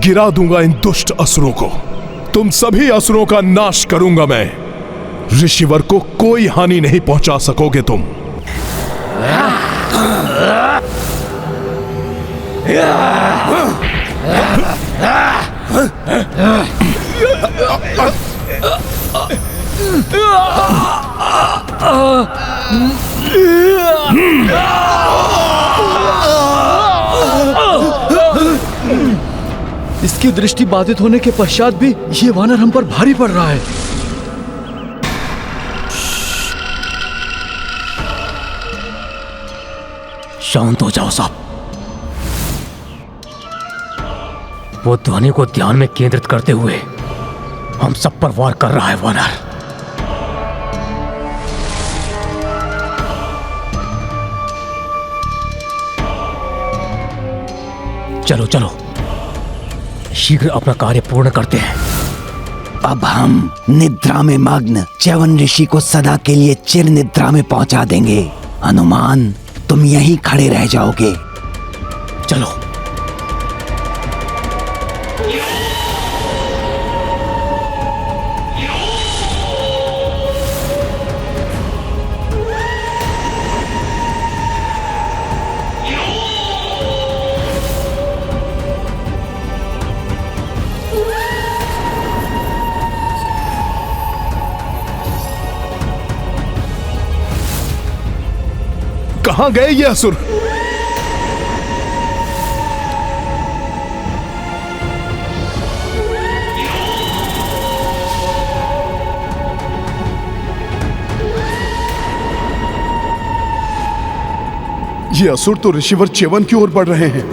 गिरा दूंगा इन दुष्ट असुरों को। तुम सभी असुरों का नाश करूंगा मैं। ऋषिवर को कोई हानि नहीं पहुंचा सकोगे तुम। इसकी दृष्टि बाधित होने के पश्चात भी ये वानर हम पर भारी पड़ रहा है। शांत हो जाओ साहब। वो ध्वनि को ध्यान में केंद्रित करते हुए हम सब पर वार कर रहा है वानर। चलो चलो शीघ्र अपना कार्य पूर्ण करते हैं। अब हम निद्रा में मग्न च्यवन ऋषि को सदा के लिए चिर निद्रा में पहुंचा देंगे। हनुमान, तुम यहीं खड़े रह जाओगे। चलो। कहां गए ये असुर? ये असुर तो ऋषिवर च्यवन की ओर बढ़ रहे हैं।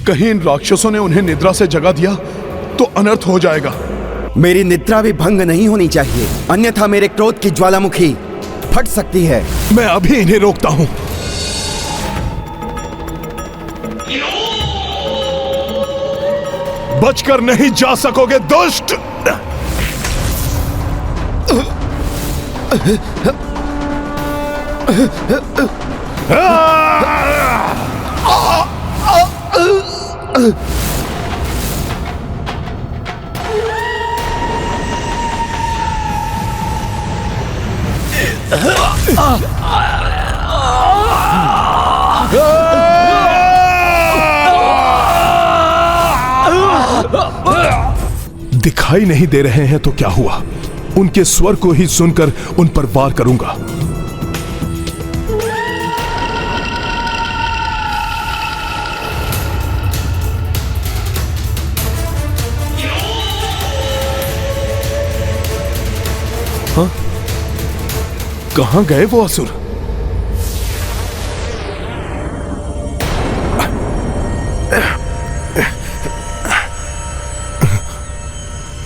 कहीं इन राक्षसों ने उन्हें निद्रा से जगा दिया तो अनर्थ हो जाएगा। मेरी निद्रा भी भंग नहीं होनी चाहिए, अन्यथा मेरे क्रोध की ज्वालामुखी फट सकती है। मैं अभी इन्हें रोकता हूं। बचकर नहीं जा सकोगे दुष्ट। दिखाई नहीं दे रहे हैं तो क्या हुआ? उनके स्वर को ही सुनकर उन पर वार करूंगा। हाँ? कहां गए वो असुर?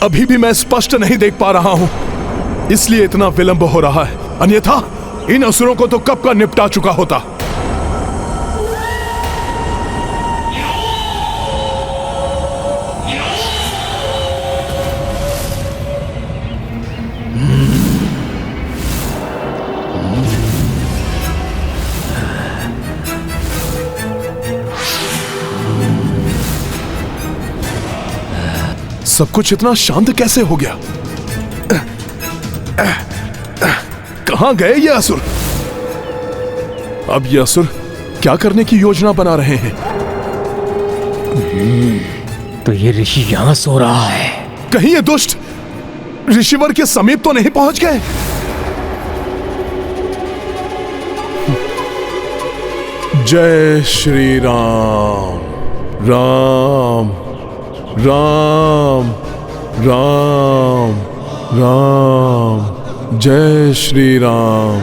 अभी भी मैं स्पष्ट नहीं देख पा रहा हूं, इसलिए इतना विलंब हो रहा है। अन्यथा इन असुरों को तो कब का निपटा चुका होता। सब कुछ इतना शांत कैसे हो गया? कहां गए ये असुर? अब ये असुर क्या करने की योजना बना रहे हैं? तो ये ऋषि यहां सो रहा है। कहीं ये दुष्ट ऋषिवर के समीप तो नहीं पहुंच गए? जय श्री राम। राम राम राम राम। जय श्री राम।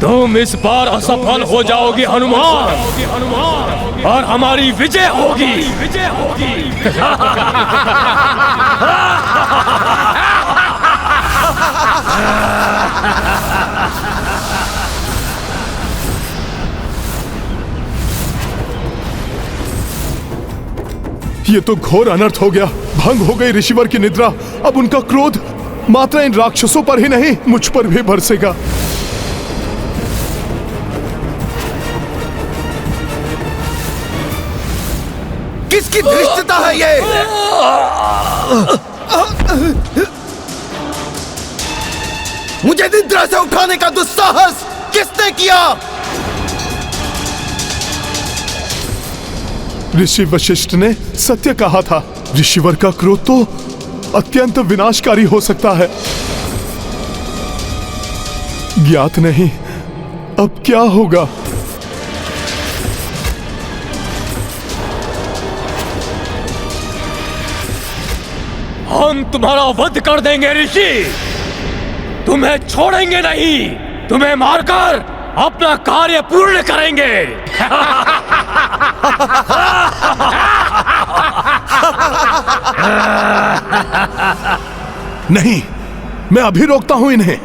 तुम इस बार असफल हो जाओगे हनुमान, और हमारी विजय होगी। ये तो घोर अनर्थ हो गया। भंग हो गई ऋषिवर की निद्रा। अब उनका क्रोध मात्र इन राक्षसों पर ही नहीं, मुझ पर भी बरसेगा। किसकी धृष्टता है ये? मुझे निद्रा से उठाने का दुस्साहस किसने किया? ऋषि वशिष्ठ ने सत्य कहा था। ऋषिवर का क्रोध तो अत्यंत विनाशकारी हो सकता है। ज्ञात नहीं अब क्या होगा। हम तुम्हारा वध कर देंगे ऋषि, तुम्हें छोड़ेंगे नहीं, तुम्हें मारकर अपना कार्य पूर्ण करेंगे। नहीं, मैं अभी रोकता हूं इन्हें।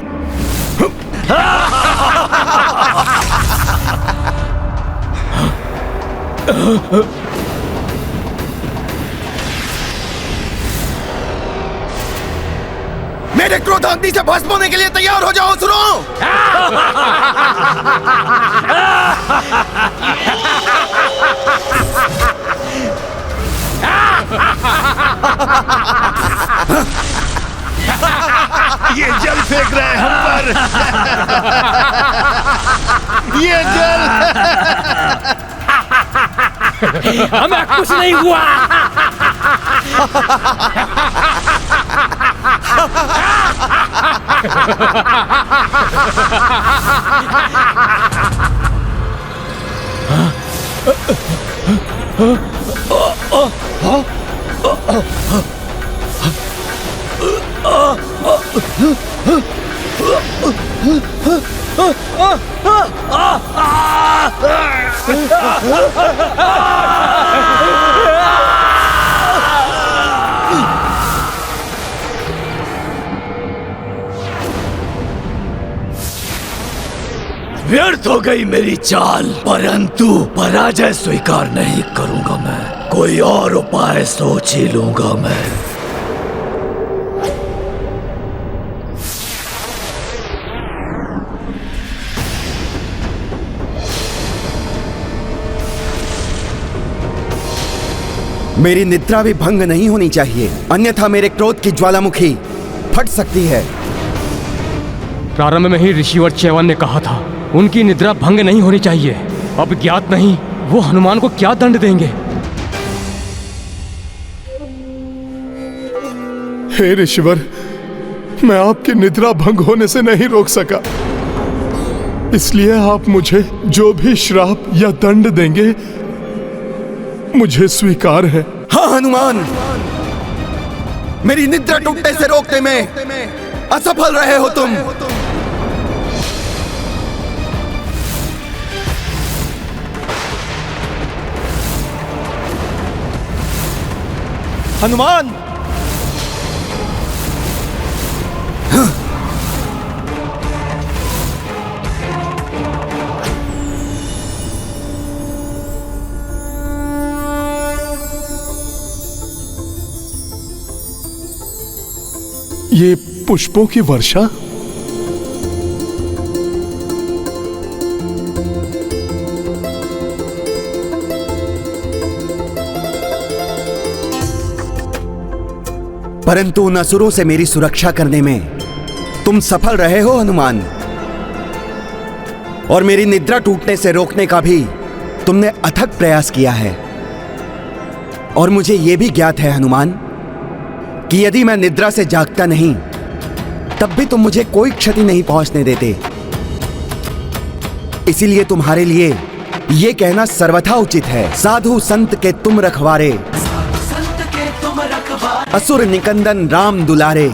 मेरे क्रोधाग्नि से भस्म होने के लिए तैयार हो जाओ। सुनो, ये जल फेंक रहे हैं हम पर। ये जल। हमें कुछ नहीं हुआ। व्यर्थ हो गई मेरी चाल, परंतु पराजय स्वीकार नहीं करूंगा मैं। कोई और उपाय सोच ही लूंगा मैं। मेरी निद्रा भी भंग नहीं होनी चाहिए, अन्यथा मेरे क्रोध की ज्वालामुखी फट सकती है। प्रारंभ में ही ऋषिवर च्यवन ने कहा था उनकी निद्रा भंग नहीं होनी चाहिए। अब ज्ञात नहीं वो हनुमान को क्या दंड देंगे। हे ऋषिवर, मैं आपकी निद्रा भंग होने से नहीं रोक सका, इसलिए आप मुझे जो भी श्राप या दंड देंगे मुझे स्वीकार है। हाँ हनुमान, मेरी निद्रा टूटने से रोकने में असफल रहे हो तुम। हनुमान, ये पुष्पों की वर्षा। परंतु उन असुरों से मेरी सुरक्षा करने में तुम सफल रहे हो हनुमान, और मेरी निद्रा टूटने से रोकने का भी तुमने अथक प्रयास किया है। और मुझे यह भी ज्ञात है हनुमान कि यदि मैं निद्रा से जागता नहीं तब भी तुम मुझे कोई क्षति नहीं पहुंचने देते। इसीलिए तुम्हारे लिए यह कहना सर्वथा उचित है, साधु संत के तुम रखवारे, असुर निकंदन राम दुलारे,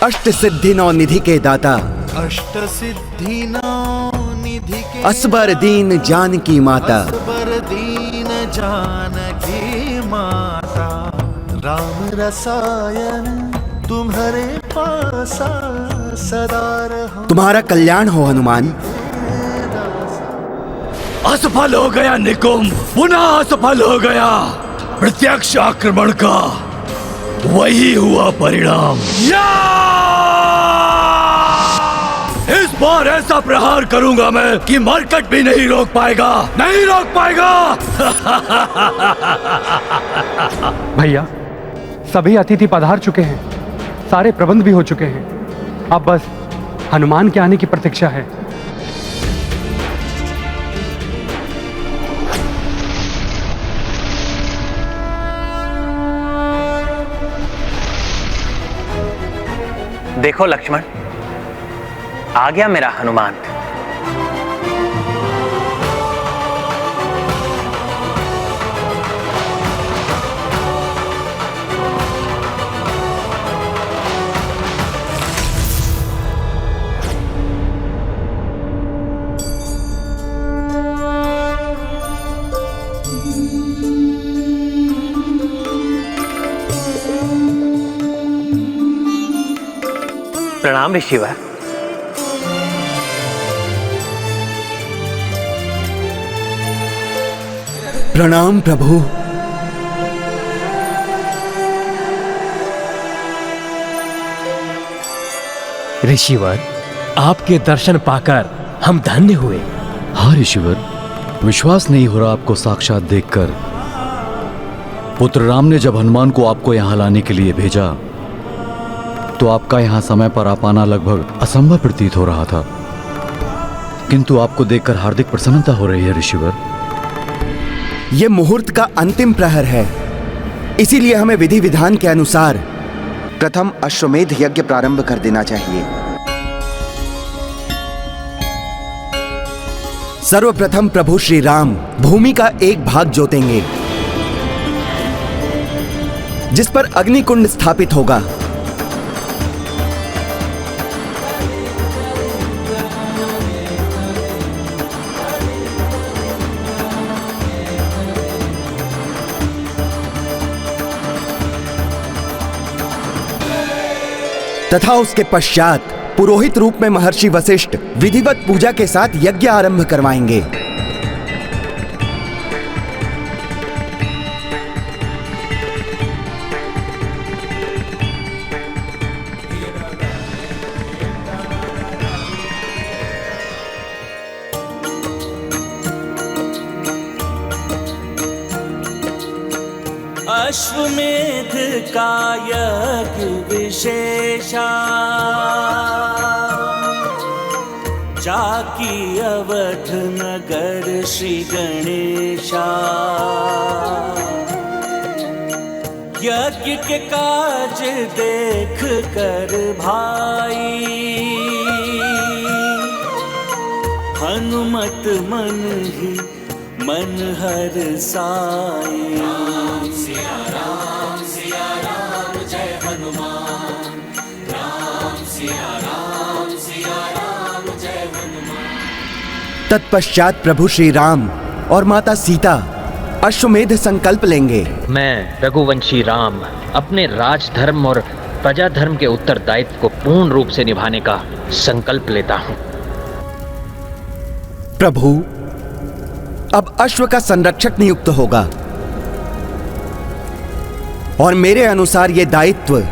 अष्ट सिद्धि नौ निधि के दाता, अष्ट सिद्धि नौ निधि के असबर दीन जानकी माता, असबर दीन जानकी माता, राम रसायन तुम्हारे पास सदा रहूं। तुम्हारा कल्याण हो हनुमान। असफल हो गया निकुंभ, पुनः असफल हो गया। प्रत्यक्ष आक्रमण का वही हुआ परिणाम। इस बार ऐसा प्रहार करूंगा मैं कि मरकट भी नहीं रोक पाएगा, नहीं रोक पाएगा। भैया, सभी अतिथि पधार चुके हैं, सारे प्रबंध भी हो चुके हैं। अब बस हनुमान के आने की प्रतीक्षा है। देखो लक्ष्मण, आ गया मेरा हनुमान। प्रणाम ऋषिवर। प्रणाम प्रभु। ऋषिवर, आपके दर्शन पाकर हम धन्य हुए। हाँ ऋषिवर, विश्वास नहीं हो रहा आपको साक्षात देखकर। पुत्र राम ने जब हनुमान को आपको यहाँ लाने के लिए भेजा तो आपका यहाँ समय पर आ पाना लगभग असंभव प्रतीत हो रहा था, किंतु आपको देखकर हार्दिक प्रसन्नता हो रही है ऋषिवर। यह मुहूर्त का अंतिम प्रहर है, इसीलिए हमें विधि विधान के अनुसार प्रथम अश्वमेध यज्ञ प्रारंभ कर देना चाहिए। सर्वप्रथम प्रभु श्री राम भूमि का एक भाग जोतेंगे, जिस पर अग्निकुंड स्थापित होगा। तथा उसके पश्चात पुरोहित रूप में महर्षि वशिष्ठ विधिवत पूजा के साथ यज्ञ आरंभ करवाएंगे। अश्वमेध का यज्ञ विशेषा, जाकी अवध नगर श्री गणेशा। यज्ञ के काज देख कर भाई, हनुमत मन ही मन हर साई। तत्पश्चात प्रभु श्री राम और माता सीता अश्वमेध संकल्प लेंगे। मैं रघुवंशी राम अपने राजधर्म और प्रजा धर्म के उत्तरदायित्व को पूर्ण रूप से निभाने का संकल्प लेता हूँ। प्रभु, अब अश्व का संरक्षक नियुक्त होगा और मेरे अनुसार यह दायित्व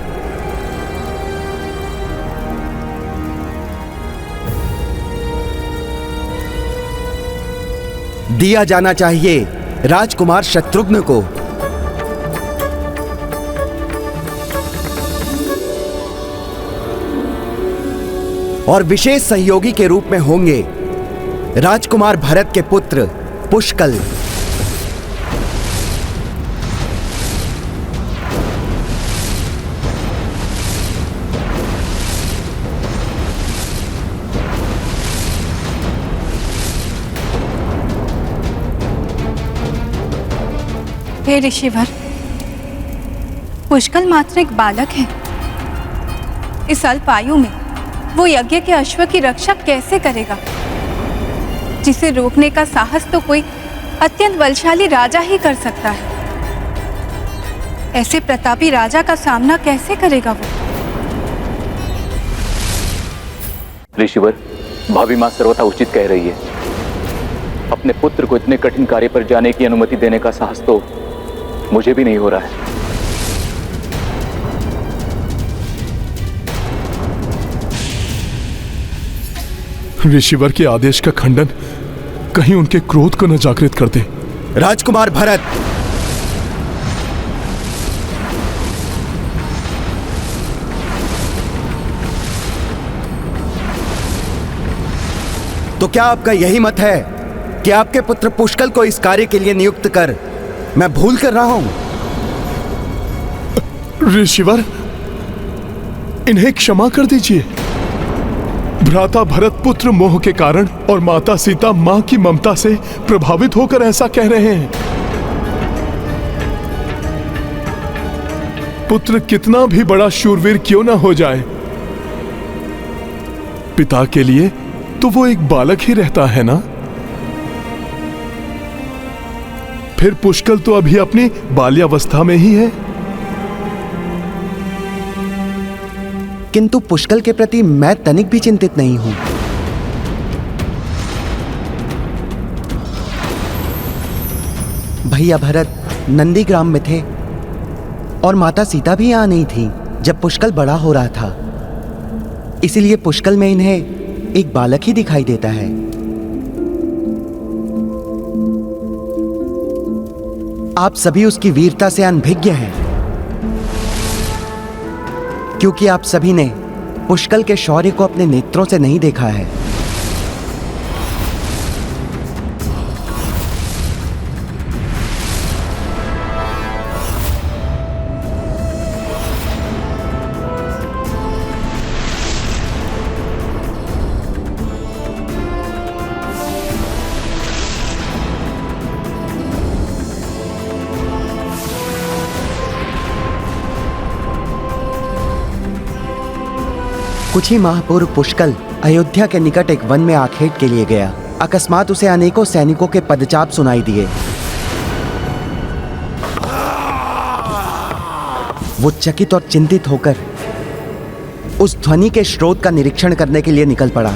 दिया जाना चाहिए राजकुमार शत्रुघ्न को। और विशेष सहयोगी के रूप में होंगे राजकुमार भरत के पुत्र पुष्कल। हे ऋषिवर, पुष्कल मात्र एक बालक है। इस अल्प आयु में वो यज्ञ के अश्व की रक्षा कैसे करेगा, जिसे रोकने का साहस तो कोई अत्यंत बलशाली राजा ही कर सकता है। ऐसे प्रतापी राजा का सामना कैसे करेगा वो? ऋषिवर, भाभी माँ सर्वथा उचित कह रही है। अपने पुत्र को इतने कठिन कार्य पर जाने की अनुमति देने का साहस तो मुझे भी नहीं हो रहा है। ऋषिवर के आदेश का खंडन कहीं उनके क्रोध को न जागृत कर दे। राजकुमार भरत, तो क्या आपका यही मत है कि आपके पुत्र पुष्कल को इस कार्य के लिए नियुक्त कर मैं भूल कर रहा हूं? ऋषिवर, इन्हें क्षमा कर दीजिए। भ्राता भरत पुत्र मोह के कारण और माता सीता मां की ममता से प्रभावित होकर ऐसा कह रहे हैं। पुत्र कितना भी बड़ा शूरवीर क्यों ना हो जाए, पिता के लिए तो वो एक बालक ही रहता है ना। फिर पुष्कल तो अभी अपनी बाल्यावस्था में ही है। किंतु पुष्कल के प्रति मैं तनिक भी चिंतित नहीं हूं। भैया भरत नंदीग्राम में थे और माता सीता भी यहां नहीं थी जब पुष्कल बड़ा हो रहा था। इसलिए पुष्कल में इन्हें एक बालक ही दिखाई देता है। आप सभी उसकी वीरता से अनभिज्ञ हैं, क्योंकि आप सभी ने पुष्कल के शौर्य को अपने नेत्रों से नहीं देखा है। कुछ ही माह पूर्व पुष्कल अयोध्या के निकट एक वन में आखेट के लिए गया। अकस्मात उसे अनेकों सैनिकों के पदचाप सुनाई दिए। वो चकित और चिंतित होकर उस ध्वनि के स्रोत का निरीक्षण करने के लिए निकल पड़ा।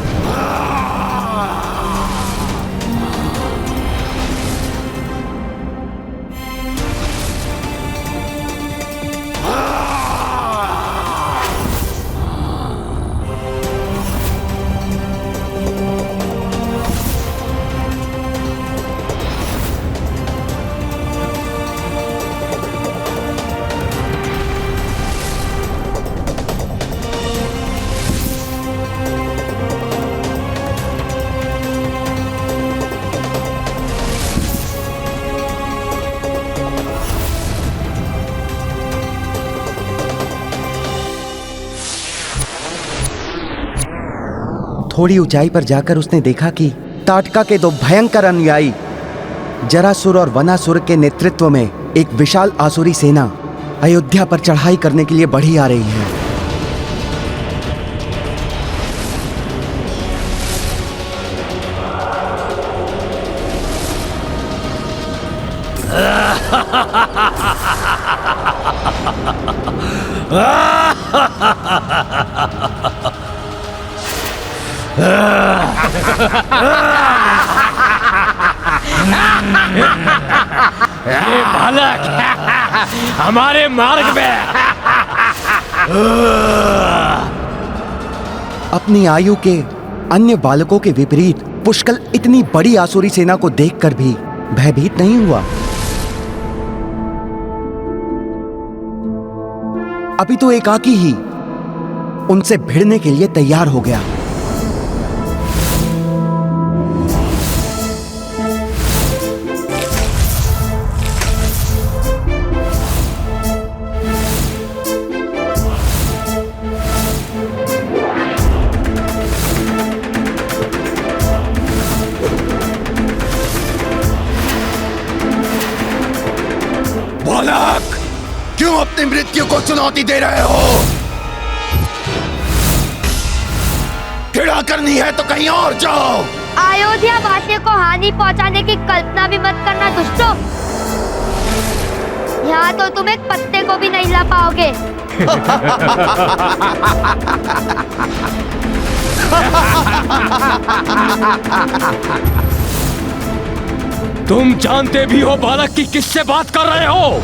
थोड़ी ऊंचाई पर जाकर उसने देखा कि ताटका के दो भयंकर अनुयायी जरासुर और वनासुर के नेतृत्व में एक विशाल आसुरी सेना अयोध्या पर चढ़ाई करने के लिए बढ़ी आ रही है। ये बालक हमारे मार्ग में। अपनी आयु के अन्य बालकों के विपरीत पुष्कल इतनी बड़ी आसुरी सेना को देखकर भी भयभीत नहीं हुआ। अभी तो एकाकी ही उनसे भिड़ने के लिए तैयार हो गया। बालक, क्यों अपनी मृत्यु को चुनौती दे रहे हो? क्रीड़ा करनी है तो कहीं और जाओ। अयोध्या वासियों को हानि पहुंचाने की कल्पना भी मत करना दुष्टों। यहाँ तो तुम एक पत्ते को भी नहीं ला पाओगे। तुम जानते भी हो बालक की किससे बात कर रहे हो?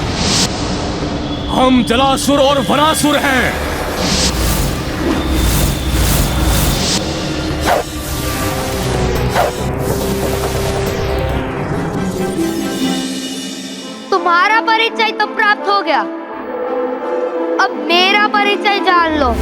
हम जलासुर और वनासुर हैं। तुम्हारा परिचय तो प्राप्त हो गया, अब मेरा परिचय जान लो।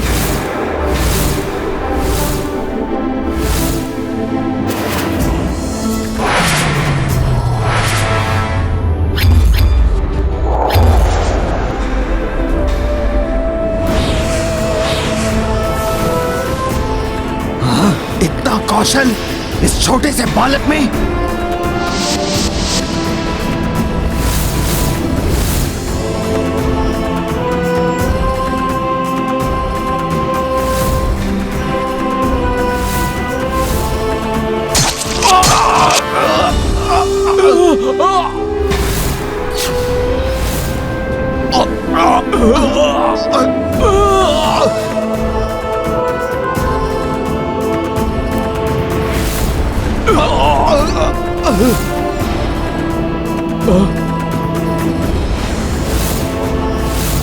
इतना कौशल इस छोटे से बालक में?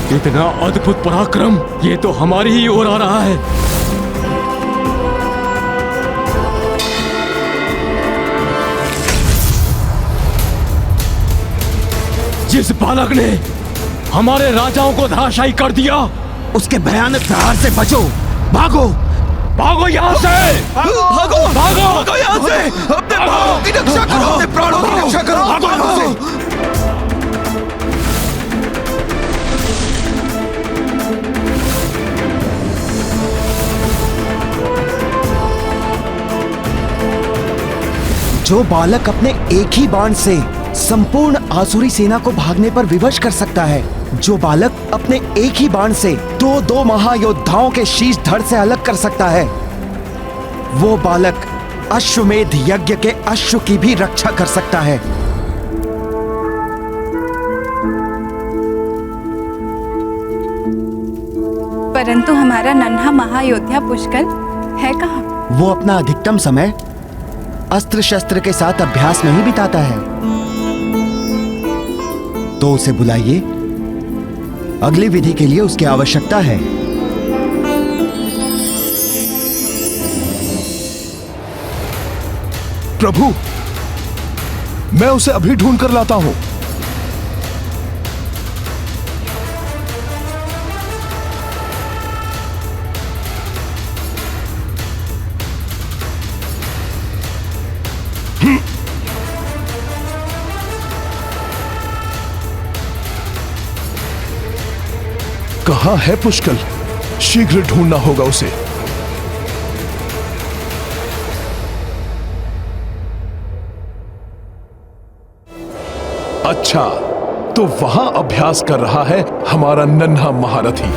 इतना अद्भुत पराक्रम, ये तो हमारी ही ओर आ रहा है। जिस बालक ने हमारे राजाओं को धराशायी कर दिया, उसके भयानक प्रहार से बचो। भागो भागो यहाँ से, भागो भागो भागो भागो यहाँ से। अपने प्राणों की रक्षा करो, अपने प्राणों की रक्षा करो। भागो यहाँ से। जो बालक अपने एक ही बाण से संपूर्ण आसुरी सेना को भागने पर विवश कर सकता है, जो बालक अपने एक ही बाण से दो महायोद्धाओं के शीश धड़ से अलग कर सकता है, वो बालक अश्वमेध यज्ञ के अश्व की भी रक्षा कर सकता है। परंतु हमारा नन्हा महायोद्धा पुष्कल है कहाँ? वो अपना अधिकतम समय अस्त्र शस्त्र के साथ अभ्यास में ही बिताता है। तो उसे बुलाइए, अगली विधि के लिए उसकी आवश्यकता है। प्रभु, मैं उसे अभी ढूंढ कर लाता हूं। कहां है पुष्कल? शीघ्र ढूंढना होगा उसे। अच्छा, तो वहां अभ्यास कर रहा है हमारा नन्हा महारथी।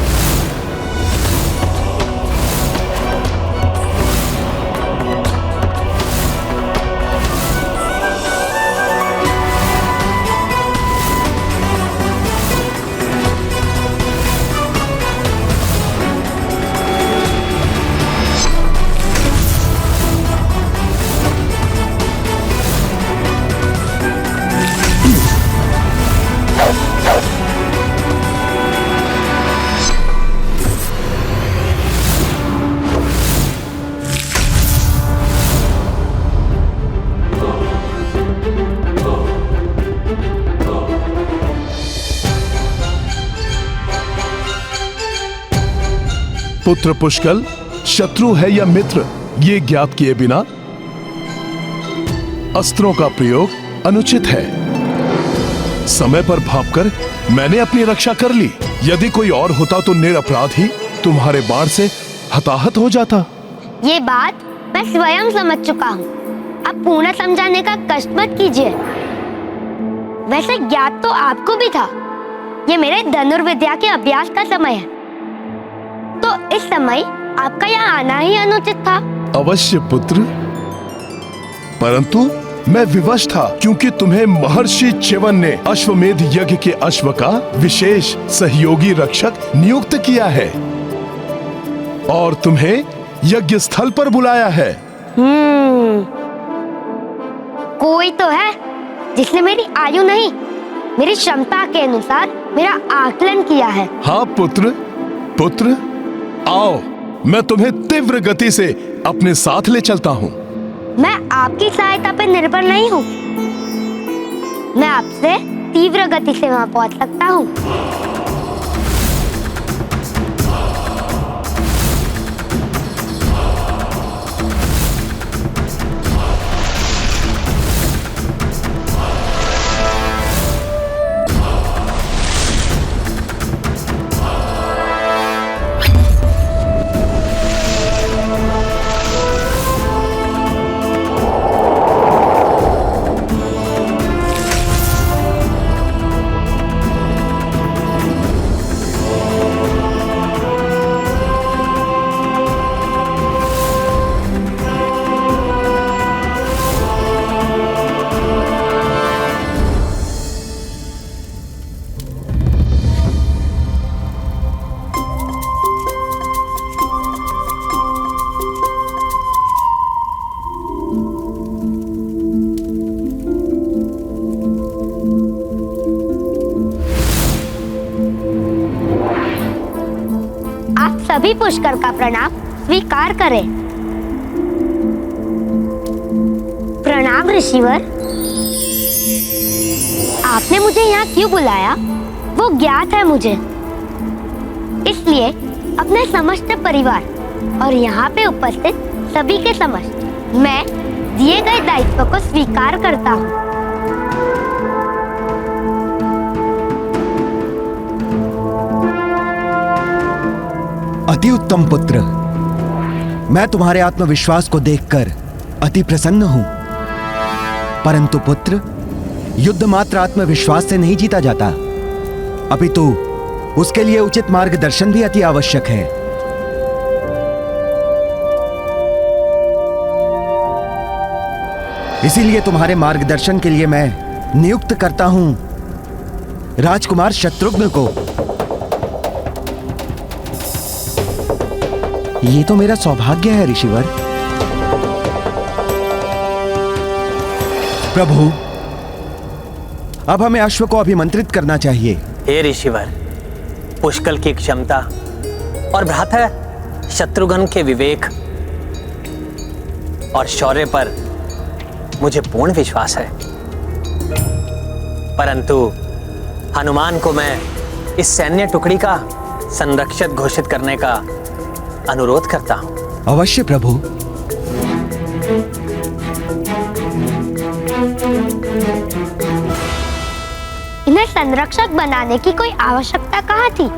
पुत्र पुष्कल शत्रु है या मित्र, ये ज्ञात किए बिना अस्त्रों का प्रयोग अनुचित है। समय पर भागकर मैंने अपनी रक्षा कर ली। यदि कोई और होता तो निरपराध ही तुम्हारे बाण से हताहत हो जाता। ये बात मैं स्वयं समझ चुका हूँ, अब पूर्ण समझाने का कष्ट मत कीजिए। वैसे ज्ञात तो आपको भी था, ये मेरे धनुर्विद्या के अभ्यास का समय है, तो इस समय आपका यहाँ आना ही अनुचित था। अवश्य पुत्र, परंतु मैं विवश था क्योंकि तुम्हें महर्षि च्यवन ने अश्वमेध यज्ञ के अश्व का विशेष सहयोगी रक्षक नियुक्त किया है और तुम्हें यज्ञ स्थल पर बुलाया है। कोई तो है जिसने मेरी आयु नहीं, मेरी क्षमता के अनुसार मेरा आकलन किया है। हाँ पुत्र, पुत्र आओ, मैं तुम्हें तीव्र गति से अपने साथ ले चलता हूँ। मैं आपकी सहायता पर निर्भर नहीं हूँ, मैं आपसे तीव्र गति से वहां पहुंच सकता हूँ। सभी पुष्कर का प्रणाम स्वीकार करें। प्रणाम ऋषिवर। आपने मुझे यहाँ क्यों बुलाया वो ज्ञात है मुझे, इसलिए अपने समस्त परिवार और यहाँ पे उपस्थित सभी के समक्ष मैं दिए गए दायित्व को स्वीकार करता हूँ। अति उत्तम पुत्र, मैं तुम्हारे आत्मविश्वास को देखकर अति प्रसन्न हूं। परंतु पुत्र, युद्ध मात्र आत्मविश्वास से नहीं जीता जाता, अपितु उसके लिए उचित मार्गदर्शन भी अति आवश्यक है। इसीलिए तुम्हारे मार्गदर्शन के लिए मैं नियुक्त करता हूं राजकुमार शत्रुघ्न को। ये तो मेरा सौभाग्य है ऋषिवर। प्रभु, अब हमें अश्व को अभिमंत्रित करना चाहिए। हे ऋषिवर, पुष्कल की क्षमता और भ्राता शत्रुघ्न के विवेक और शौर्य पर मुझे पूर्ण विश्वास है, परंतु हनुमान को मैं इस सैन्य टुकड़ी का संरक्षक घोषित करने का अनुरोध करता हूं। अवश्य प्रभु। इन्हें संरक्षक बनाने की कोई आवश्यकता कहाँ थी?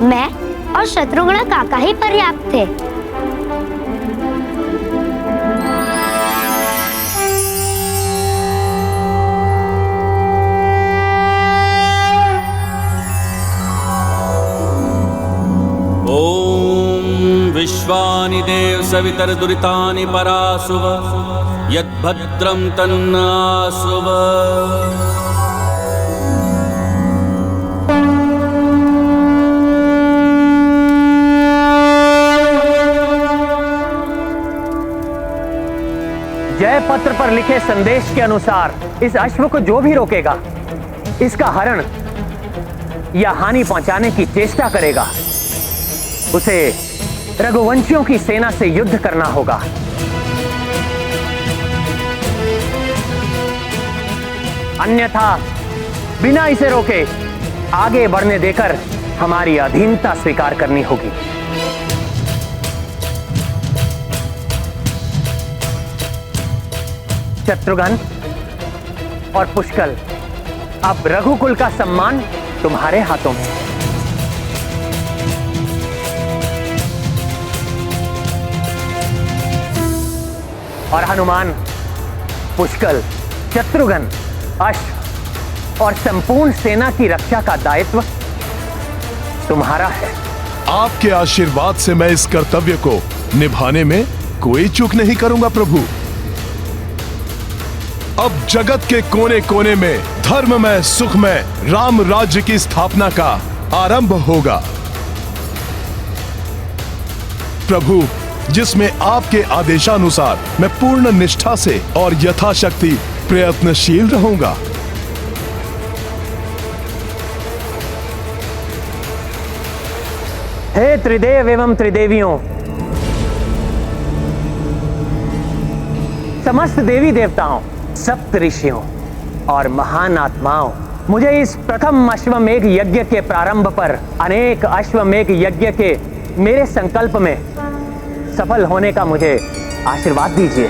मैं और शत्रुघ्न काका ही पर्याप्त थे। विश्वानि देव सवितर दुरितानि परासुव यद्भद्रं तन्नासुव। जय पत्र पर लिखे संदेश के अनुसार इस अश्व को जो भी रोकेगा, इसका हरण या हानि पहुंचाने की चेष्टा करेगा, उसे रघुवंशियों की सेना से युद्ध करना होगा। अन्यथा बिना इसे रोके आगे बढ़ने देकर हमारी अधीनता स्वीकार करनी होगी। शत्रुघ्न और पुष्कल, अब रघुकुल का सम्मान तुम्हारे हाथों में। और हनुमान, पुष्कल, शत्रुघ्न, अश्व और संपूर्ण सेना की रक्षा का दायित्व तुम्हारा है। आपके आशीर्वाद से मैं इस कर्तव्य को निभाने में कोई चूक नहीं करूंगा प्रभु। अब जगत के कोने कोने में धर्ममय सुखमय राम राज्य की स्थापना का आरंभ होगा। प्रभु जिसमें आपके आदेशानुसार मैं पूर्ण निष्ठा से और यथाशक्ति प्रयत्नशील रहूंगा। हे त्रिदेव एवं त्रिदेवियों, समस्त देवी देवताओं, सप्त ऋषियों और महान आत्माओं, मुझे इस प्रथम अश्वमेघ यज्ञ के प्रारंभ पर अनेक अश्वमेघ यज्ञ के मेरे संकल्प में सफल होने का मुझे आशीर्वाद दीजिए।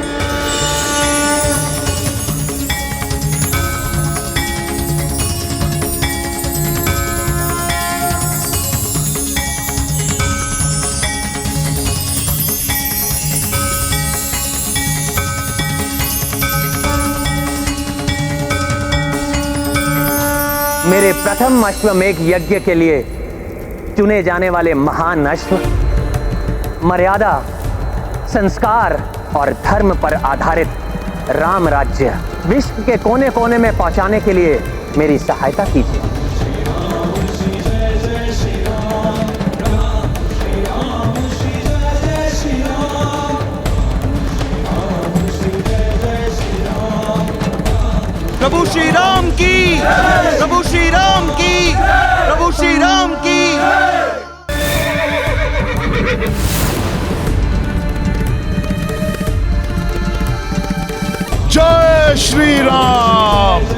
मेरे प्रथम अश्वमेघ यज्ञ के लिए चुने जाने वाले महान अश्व मर्यादा, संस्कार और धर्म पर आधारित राम राज्य विश्व के कोने कोने में पहुंचाने के लिए मेरी सहायता कीजिए। प्रभु श्री राम की, प्रभु श्री राम की, प्रभु श्री राम की। जय श्री राम।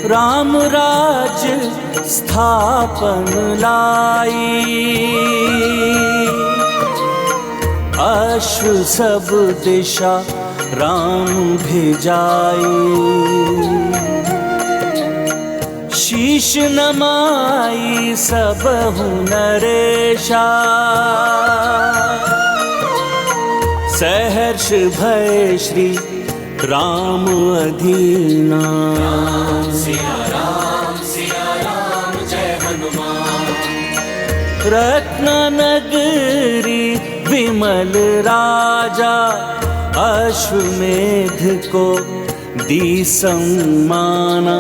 राम राज स्थापन लाई, अश्व सब दिशा राम भेजाई। शीश नमाई सब नरेशा, सहर्ष भय श्री राम अधीना। सिया राम जय हनुमान। रत्न नगरी विमल राजा, अश्वमेध को दी सम्माना।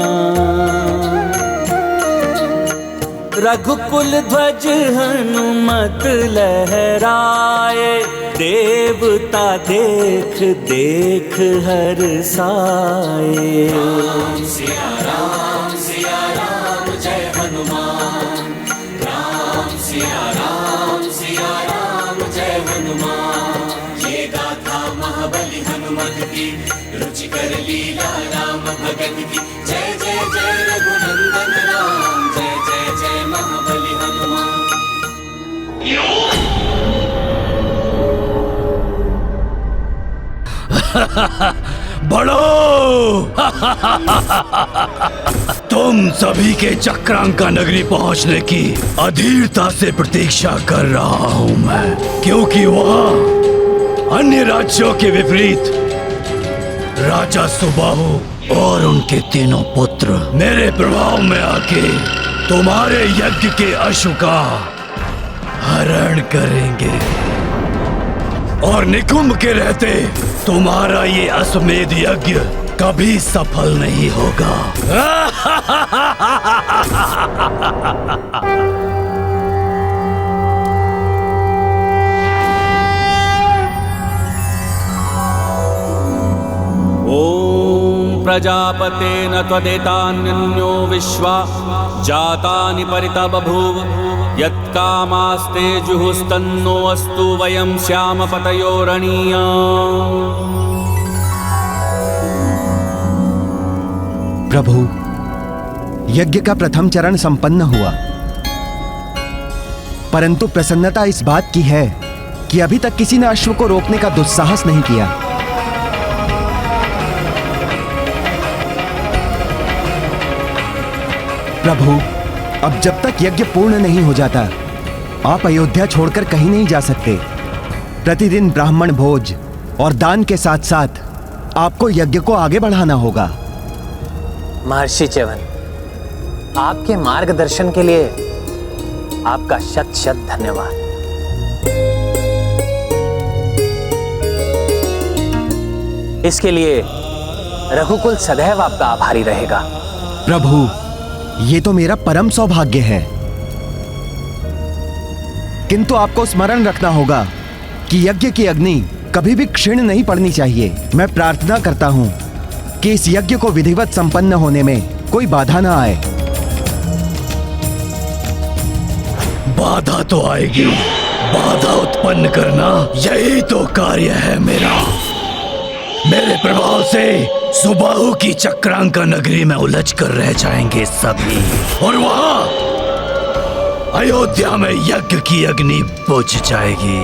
रघुकुल ध्वज हनुमत लहराए, देवता देख देख हर साए। सिया राम जय हनुमान। राम सिया राम जय हनुमान। ये गाथा महाबली हनुमत की, रुचिकर लीला राम भगत की। जय जय जय रघुनंदन राम, जय जय जय महाबली हनुमान। बड़ो तुम सभी के चक्रांका नगरी पहुंचने की अधीरता से प्रतीक्षा कर रहा हूं मैं, क्योंकि वहां अन्य राज्यों के विपरीत राजा सुबाहु और उनके तीनों पुत्र मेरे प्रभाव में आके तुम्हारे यज्ञ के अश्व का हरण करेंगे और निकुंभ के रहते तुम्हारा ये अश्वमेध यज्ञ कभी सफल नहीं होगा। ओम प्रजापतेन त्वदेतान्यो विश्वा जातानि परिता बभूव। यत्कामास्ते जुहुस्तन्नो अस्तु वयं श्याम पतयोरणीया। प्रभु, यज्ञ का प्रथम चरण संपन्न हुआ, परंतु प्रसन्नता इस बात की है कि अभी तक किसी ने अश्व को रोकने का दुस्साहस नहीं किया। प्रभु, अब जब तक यज्ञ पूर्ण नहीं हो जाता, आप अयोध्या छोड़कर कहीं नहीं जा सकते। प्रतिदिन ब्राह्मण भोज और दान के साथ साथ आपको यज्ञ को आगे बढ़ाना होगा। महर्षि च्यवन, आपके मार्गदर्शन के लिए आपका शत शत धन्यवाद। इसके लिए रघुकुल सदैव आपका आभारी रहेगा। प्रभु, ये तो मेरा परम सौभाग्य है, किंतु आपको स्मरण रखना होगा कि यज्ञ की अग्नि कभी भी क्षीण नहीं पड़नी चाहिए। मैं प्रार्थना करता हूं कि इस यज्ञ को विधिवत संपन्न होने में कोई बाधा ना आए। बाधा तो आएगी, बाधा उत्पन्न करना यही तो कार्य है मेरा। मेरे प्रभाव से सुबाहु की चक्रांका नगरी में उलझ कर रह जाएंगे सभी, और वहां अयोध्या में यज्ञ की अग्नि बुझ जाएगी।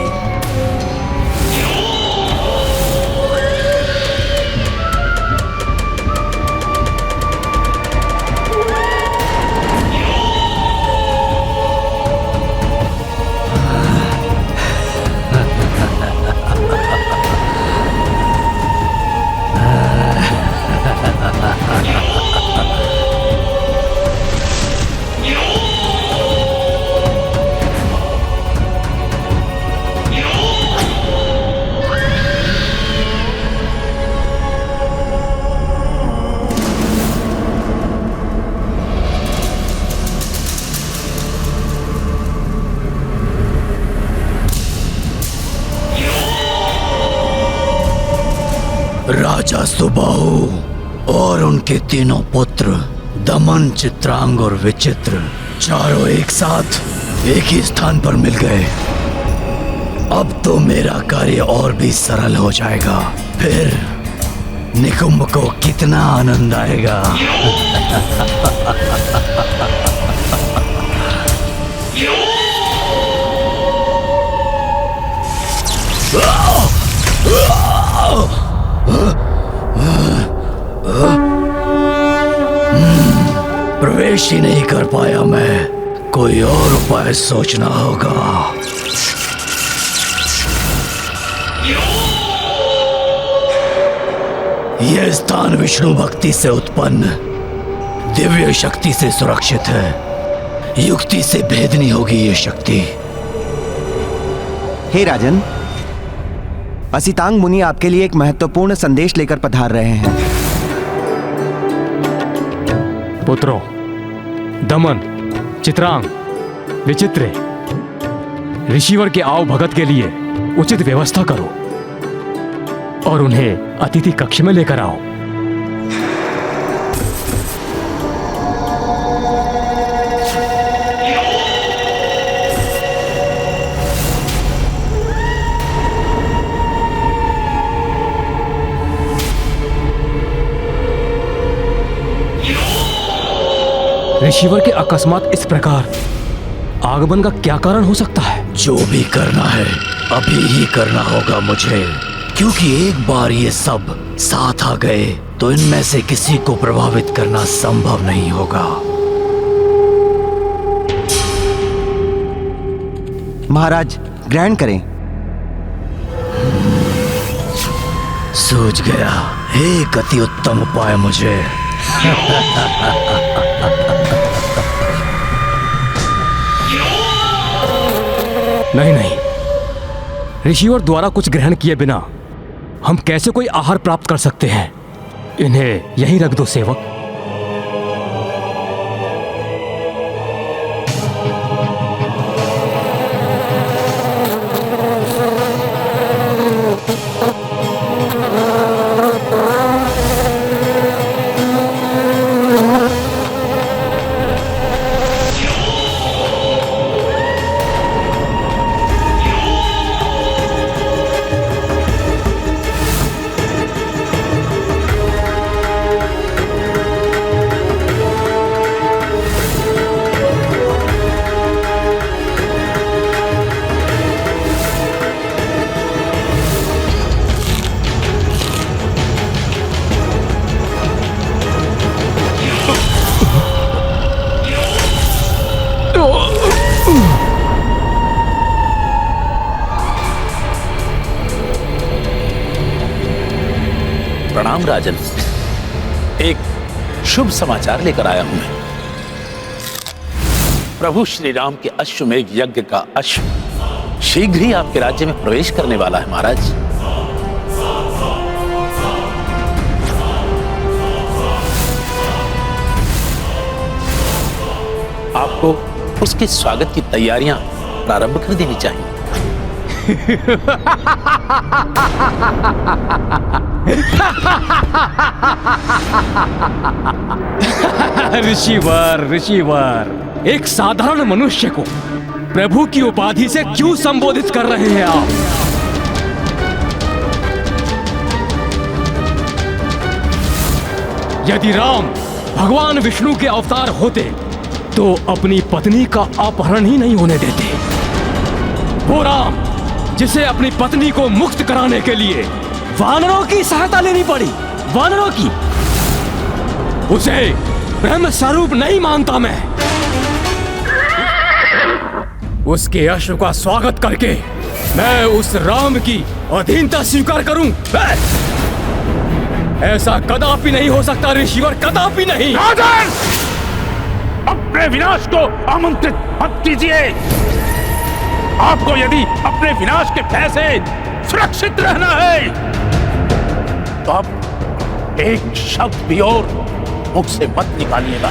राजा सुबाहु और उनके तीनों पुत्र दमन, चित्रांग और विचित्र चारों एक साथ एक ही स्थान पर मिल गए। अब तो मेरा कार्य और भी सरल हो जाएगा। फिर निकुंभ को कितना आनंद आएगा। प्रवेश ही नहीं कर पाया मैं, कोई और उपाय सोचना होगा। यह स्थान विष्णु भक्ति से उत्पन्न दिव्य शक्ति से सुरक्षित है। युक्ति से भेदनी होगी ये शक्ति। हे राजन, असितांग मुनि आपके लिए एक महत्वपूर्ण संदेश लेकर पधार रहे हैं। पुत्रों, दमन, चित्रांग, विचित्र, ऋषिवर के आव भगत के लिए उचित व्यवस्था करो और उन्हें अतिथि कक्ष में लेकर आओ। ऋषिवर के अकस्मात इस प्रकार आगमन का क्या कारण हो सकता है? जो भी करना है अभी ही करना होगा मुझे, क्योंकि एक बार ये सब साथ आ गए तो इनमें से किसी को प्रभावित करना संभव नहीं होगा। महाराज, ग्रहण करें। सूझ गया, एक अति उत्तम उपाय मुझे। नहीं नहीं, ऋषिवर द्वारा कुछ ग्रहण किए बिना हम कैसे कोई आहार प्राप्त कर सकते हैं? इन्हें यहीं रख दो सेवक। प्रणाम राजन, एक शुभ समाचार लेकर आया हूं मैं। प्रभु श्री राम के अश्वमेध यज्ञ का अश्व शीघ्र ही आपके राज्य में प्रवेश करने वाला है महाराज। उसके स्वागत की तैयारियां प्रारंभ कर देनी चाहिए। ऋषिवर, ऋषिवर, एक साधारण मनुष्य को प्रभु की उपाधि से क्यों संबोधित कर रहे हैं आप? यदि राम भगवान विष्णु के अवतार होते तो अपनी पत्नी का अपहरण ही नहीं होने देते। वो राम जिसे अपनी पत्नी को मुक्त कराने के लिए वानरों की सहायता लेनी पड़ी, वानरों की, उसे ब्रह्म स्वरूप नहीं मानता मैं। उसके अश्व का स्वागत करके मैं उस राम की अधीनता स्वीकार करूं? ऐसा कदापि नहीं हो सकता ऋषिवर, कदापि नहीं। राजन, अपने विनाश को आमंत्रित मत कीजिए। आपको यदि अपने विनाश के भय से सुरक्षित रहना है तो आप एक शब्द भी और मुख से मत निकालिएगा।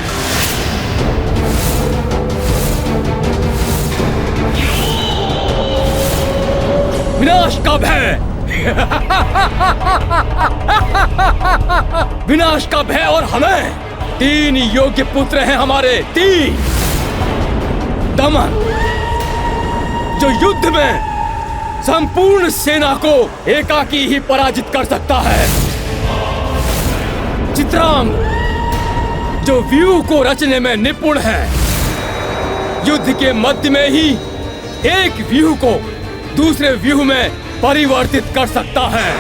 विनाश का भय, विनाश का भय, और हमें 3 योग्य पुत्र हैं हमारे, 3। दमन जो युद्ध में संपूर्ण सेना को एकाकी ही पराजित कर सकता है, चित्रांग जो व्यूह को रचने में निपुण है, युद्ध के मध्य में ही एक व्यूह को दूसरे व्यूह में परिवर्तित कर सकता है,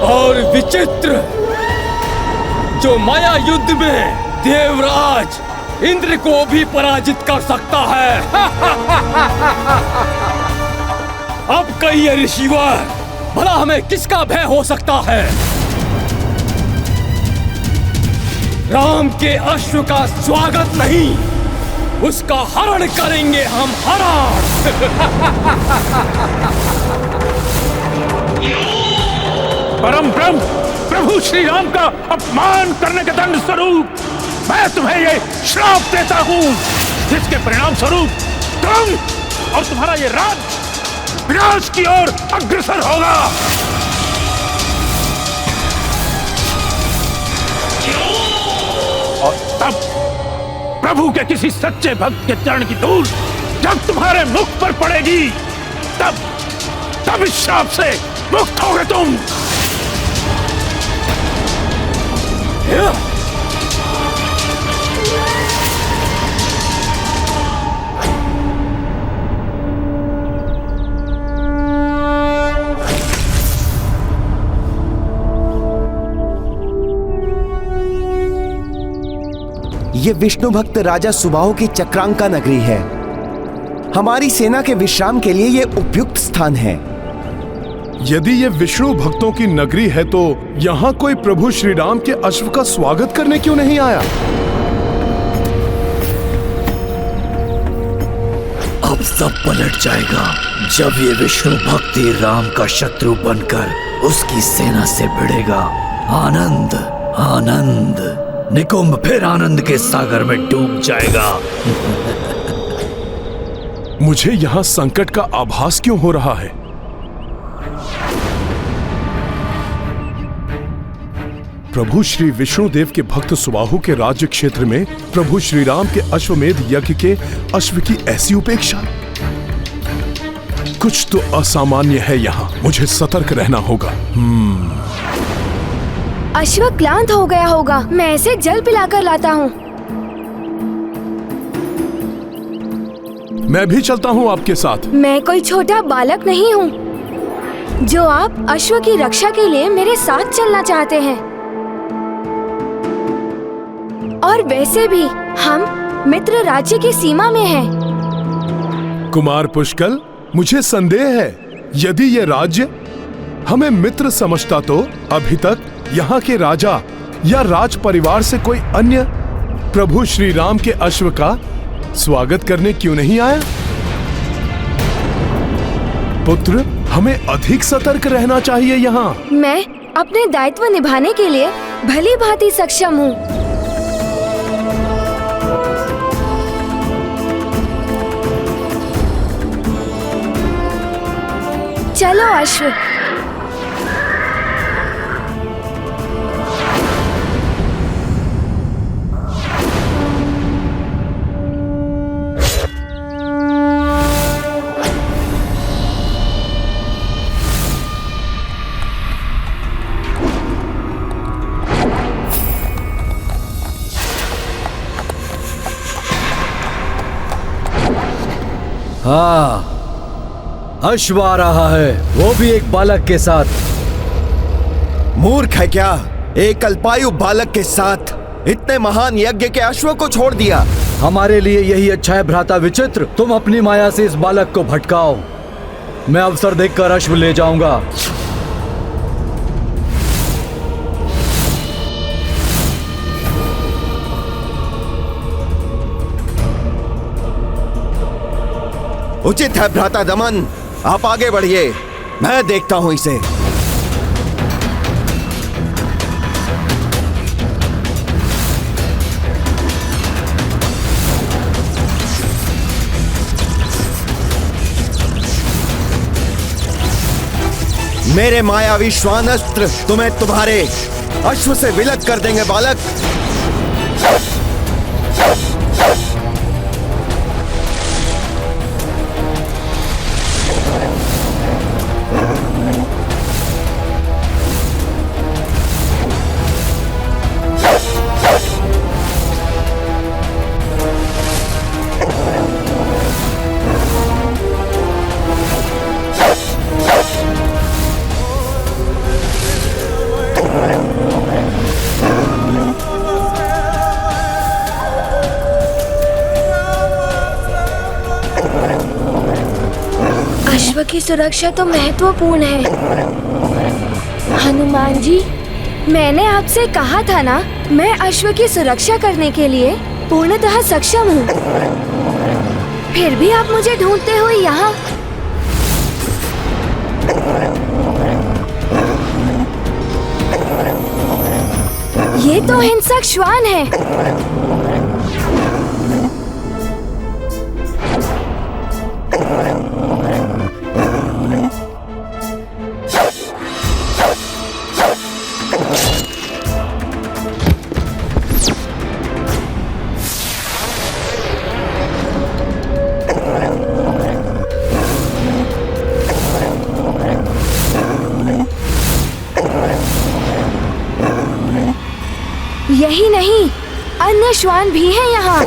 और विचित्र जो माया युद्ध में देवराज इंद्र को भी पराजित कर सकता है। अब कहिए ऋषिवर, भला हमें किसका भय हो सकता है? राम के अश्व का स्वागत नहीं, उसका हरण करेंगे हम, हरण। परम ब्रह्म प्रभु श्री राम का अपमान करने के दंड स्वरूप मैं तुम्हें ये श्राप देता हूँ, जिसके परिणाम स्वरूप तुम और तुम्हारा ये राज्य विनाश की ओर अग्रसर होगा। और तब प्रभु के किसी सच्चे भक्त के चरण की धूल जब तुम्हारे मुख पर पड़ेगी, तब इस श्राप से मुक्त होगे तुम। ये विष्णु भक्त राजा सुबाहु की चक्रांका नगरी है। हमारी सेना के विश्राम के लिए ये उपयुक्त स्थान है। यदि ये विष्णु भक्तों की नगरी है तो यहाँ कोई प्रभु श्री राम के अश्व का स्वागत करने क्यों नहीं आया? अब सब पलट जाएगा जब ये विष्णु भक्ति राम का शत्रु बनकर उसकी सेना से भिड़ेगा। आनंद, आनंद, निकुंभ फिर आनंद के सागर में डूब जाएगा। मुझे यहाँ संकट का आभास क्यों हो रहा है? प्रभु श्री विष्णुदेव के भक्त सुबाहु के राज्य क्षेत्र में प्रभु श्री राम के अश्वमेध यज्ञ के अश्व की ऐसी उपेक्षा, कुछ तो असामान्य है यहाँ। मुझे सतर्क रहना होगा। अश्व क्लांत हो गया होगा, मैं इसे जल पिलाकर लाता हूँ। मैं भी चलता हूँ आपके साथ। मैं कोई छोटा बालक नहीं हूँ जो आप अश्व की रक्षा के लिए मेरे साथ चलना चाहते हैं। और वैसे भी हम मित्र राज्य की सीमा में हैं। कुमार पुष्कल, मुझे संदेह है यदि ये राज्य हमें मित्र समझता तो अभी तक यहाँ के राजा या राज परिवार से कोई अन्य प्रभु श्री राम के अश्व का स्वागत करने क्यों नहीं आया? पुत्र, हमें अधिक सतर्क रहना चाहिए यहाँ। मैं अपने दायित्व निभाने के लिए भली भांति सक्षम हूँ। चलो अश्व। हाँ, अश्व आ रहा है, वो भी एक बालक के साथ। मूर्ख है क्या? एक अल्पायु बालक के साथ इतने महान यज्ञ के अश्व को छोड़ दिया। हमारे लिए यही अच्छा है भ्राता विचित्र। तुम अपनी माया से इस बालक को भटकाओ, मैं अवसर देखकर अश्व ले जाऊंगा। उचित है भ्राता दमन, आप आगे बढ़िए, मैं देखता हूं इसे। मेरे मायावी श्वान अस्त्र तुम्हें तुम्हारे अश्व से विलग कर देंगे बालक। अश्व की सुरक्षा तो महत्वपूर्ण है। हनुमान जी, मैंने आपसे कहा था ना, मैं अश्व की सुरक्षा करने के लिए पूर्णतः सक्षम हूँ। फिर भी आप मुझे ढूंढते हुए यहाँ। ये तो हिंसक श्वान है। यही नहीं, अन्य श्वान भी हैं यहाँ।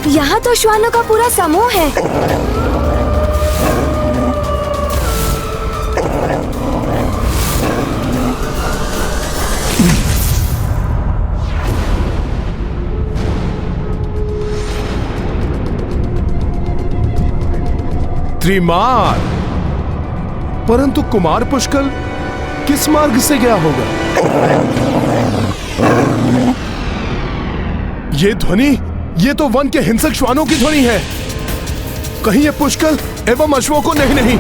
यहाँ तो श्वानों का पूरा समूह है। त्रिमार, परंतु कुमार पुष्कल किस मार्ग से गया होगा? ये ध्वनि, ये तो वन के हिंसक श्वानों की ध्वनि है। कहीं ये पुष्कल एवं अश्वों को नहीं।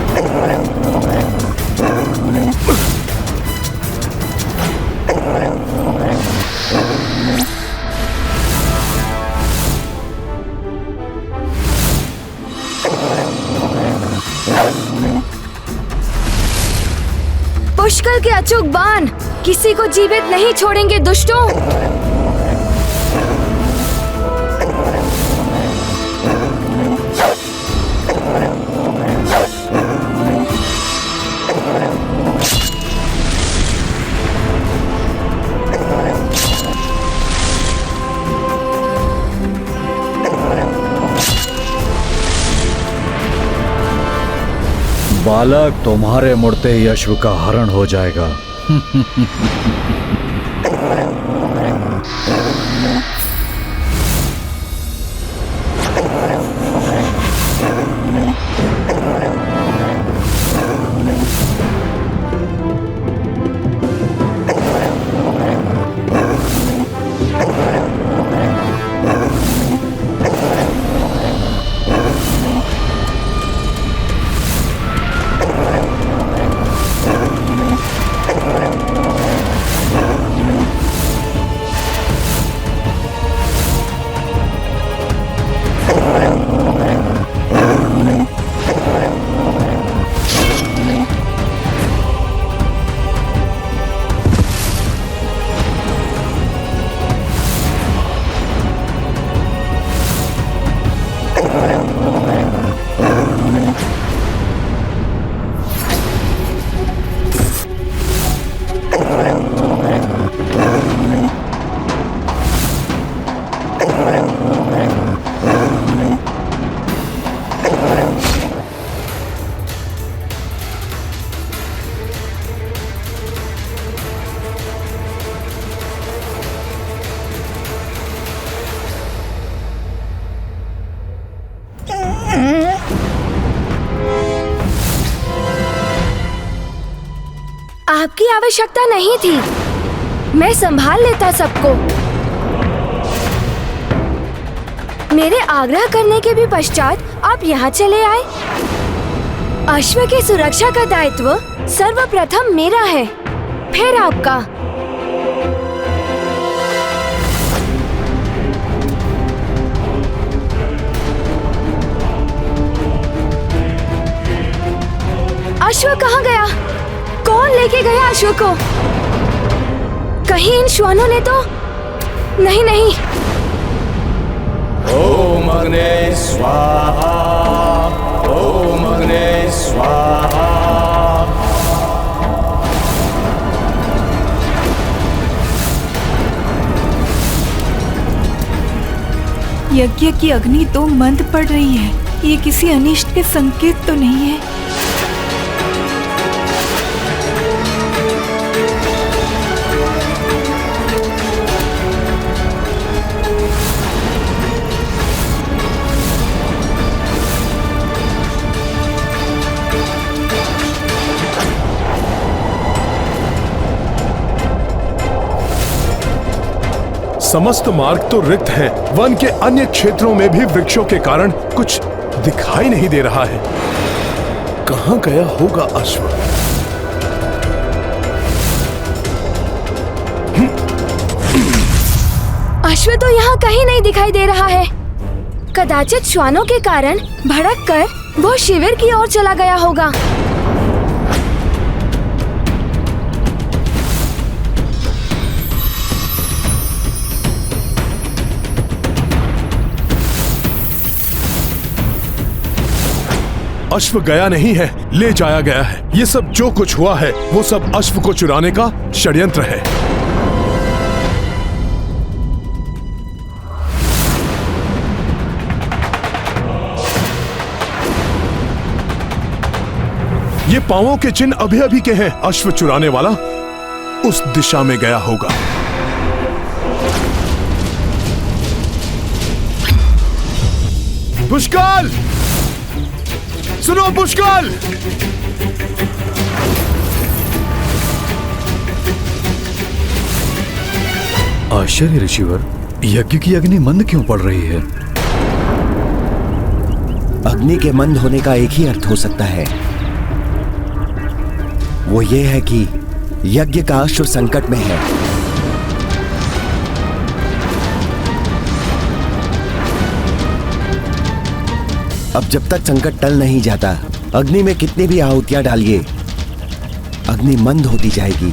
पुष्कल के अचूक बाण किसी को जीवित नहीं छोड़ेंगे दुष्टों। बालक, तुम्हारे मुड़ते ही अश्व का हरण हो जाएगा। आपकी आवश्यकता नहीं थी, मैं संभाल लेता सबको। मेरे आग्रह करने के भी पश्चात आप यहाँ चले आए। अश्व की सुरक्षा का दायित्व सर्वप्रथम मेरा है, फिर आपका। अश्व कहाँ गया? कौन लेके गया अश्व को? कहीं इन श्वानों ने तो नहीं? नहीं। ओम अग्ने स्वाहा, ओम अग्ने स्वाहा। यज्ञ की अग्नि तो मंद पड़ रही है। ये किसी अनिष्ट के संकेत तो नहीं है? समस्त मार्ग तो रिक्त है। वन के अन्य क्षेत्रों में भी वृक्षों के कारण कुछ दिखाई नहीं दे रहा है। कहां गया होगा अश्व? अश्व तो यहाँ कहीं नहीं दिखाई दे रहा है। कदाचित श्वानों के कारण भड़क कर वो शिविर की ओर चला गया होगा। अश्व गया नहीं है, ले जाया गया है। ये सब जो कुछ हुआ है वो सब अश्व को चुराने का षड्यंत्र है। ये पांवों के चिन्ह अभी अभी के हैं। अश्व चुराने वाला उस दिशा में गया होगा। पुष्कल, सुनो पुष्कल! आश्चर्य ऋषिवर, यज्ञ की अग्नि मंद क्यों पड़ रही है? अग्नि के मंद होने का एक ही अर्थ हो सकता है, वो ये है कि यज्ञ का अश्व संकट में है। अब जब तक संकट टल नहीं जाता, अग्नि में कितनी भी आहुतियां डालिए, अग्नि मंद होती जाएगी।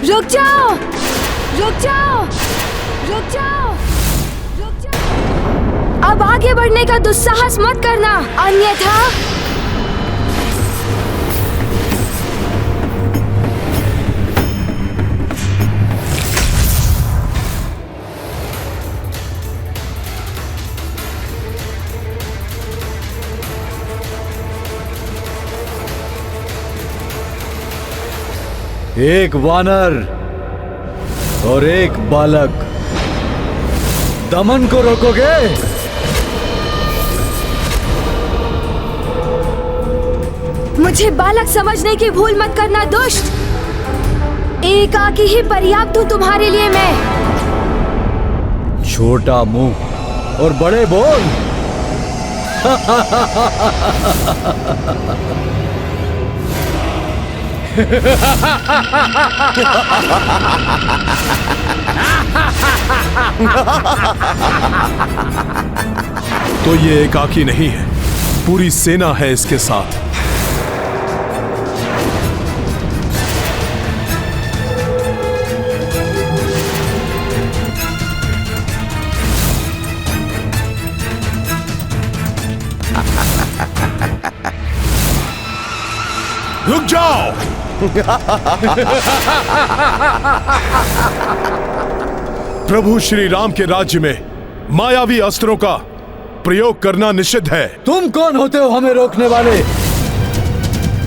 रुक जाओ! रुक जाओ! रुक जाओ! रुक जाओ! अब आगे बढ़ने का दुस्साहस मत करना, अन्यथा एक वानर और एक बालक, दमन को रोकोगे? मुझे बालक समझने की भूल मत करना दुष्ट। एकाकी ही पर्याप्त हूं तुम्हारे लिए मैं। छोटा मुंह और बड़े बोल। तो ये एकाकी नहीं है, पूरी सेना है इसके साथ। रुक जाओ! प्रभु श्री राम के राज्य में मायावी अस्त्रों का प्रयोग करना निषिद्ध है। तुम कौन होते हो हमें रोकने वाले?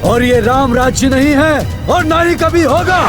और ये राम राज्य नहीं है और ना ही कभी होगा।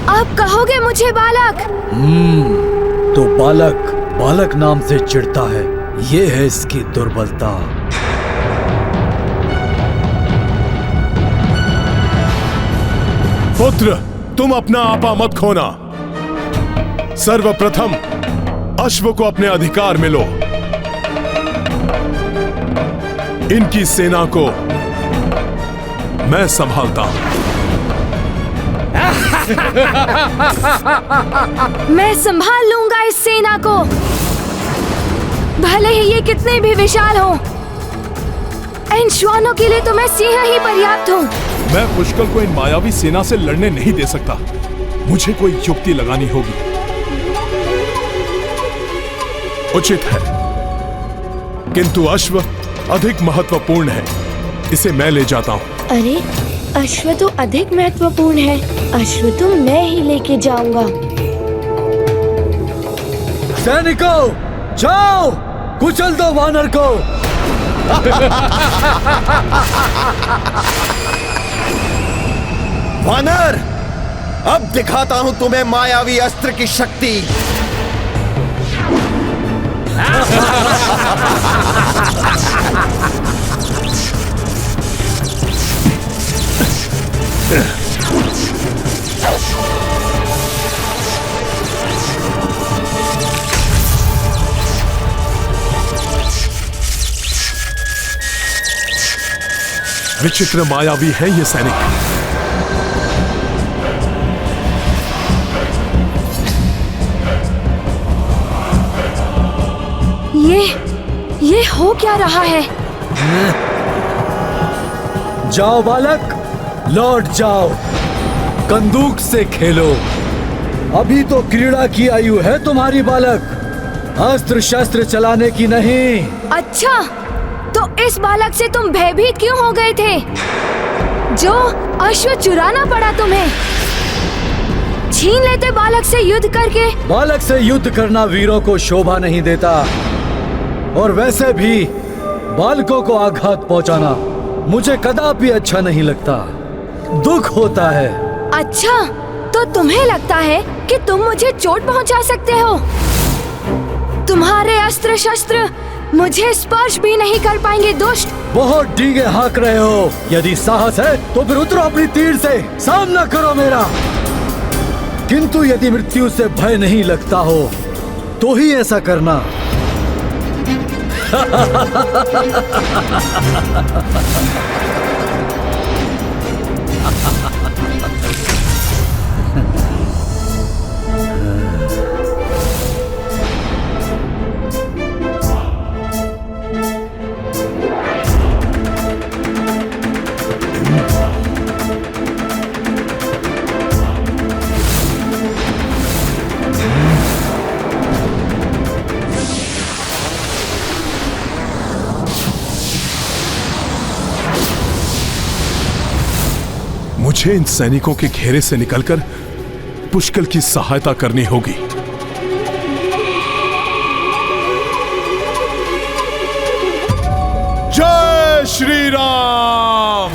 आप कहोगे मुझे बालक? तो बालक बालक नाम से चिढ़ता है, ये है इसकी दुर्बलता। पुत्र, तुम अपना आपा मत खोना। सर्वप्रथम अश्व को अपने अधिकार में लो। इनकी सेना को मैं संभालता हूं। मैं संभाल लूंगा इस सेना को, भले ही ये कितने भी विशाल हो। इन श्वानों के लिए तो मैं सिंह ही पर्याप्त हूँ। मैं पुष्कल को इन मायावी सेना से लड़ने नहीं दे सकता। मुझे कोई युक्ति लगानी होगी। उचित है, किंतु अश्व अधिक महत्वपूर्ण है। इसे मैं ले जाता हूँ। अरे, अश्व तो अधिक महत्वपूर्ण है। अश्व तो मैं ही लेके जाऊंगा। सैनिकों, जाओ, कुचल दो वानर को। वानर, अब दिखाता हूं तुम्हें मायावी अस्त्र की शक्ति। विचित्र मायावी है ये सैनिक। ये हो क्या रहा है? जाओ बालक, लौट जाओ, कंदूक से खेलो। अभी तो क्रीड़ा की आयु है तुम्हारी बालक, अस्त्र शस्त्र चलाने की नहीं। अच्छा, तो इस बालक से तुम भयभीत क्यों हो गए थे? जो अश्व चुराना पड़ा तुम्हें। छीन लेते बालक से युद्ध करके। बालक से युद्ध करना वीरों को शोभा नहीं देता, और वैसे भी बालकों को आघात पहुंचाना मुझे कदापि अच्छा नहीं लगता। दुख होता है। अच्छा, तो तुम्हें लगता है कि तुम मुझे चोट पहुंचा सकते हो? तुम्हारे अस्त्र शस्त्र मुझे स्पर्श भी नहीं कर पाएंगे दुष्ट। बहुत डींगे हाँक रहे हो। यदि साहस है तो फिर उतरो अपनी तीर से, सामना करो मेरा। किंतु यदि मृत्यु से भय नहीं लगता हो तो ही ऐसा करना। मुझे इन सैनिकों के घेरे से निकलकर पुष्कल की सहायता करनी होगी। जय श्री राम।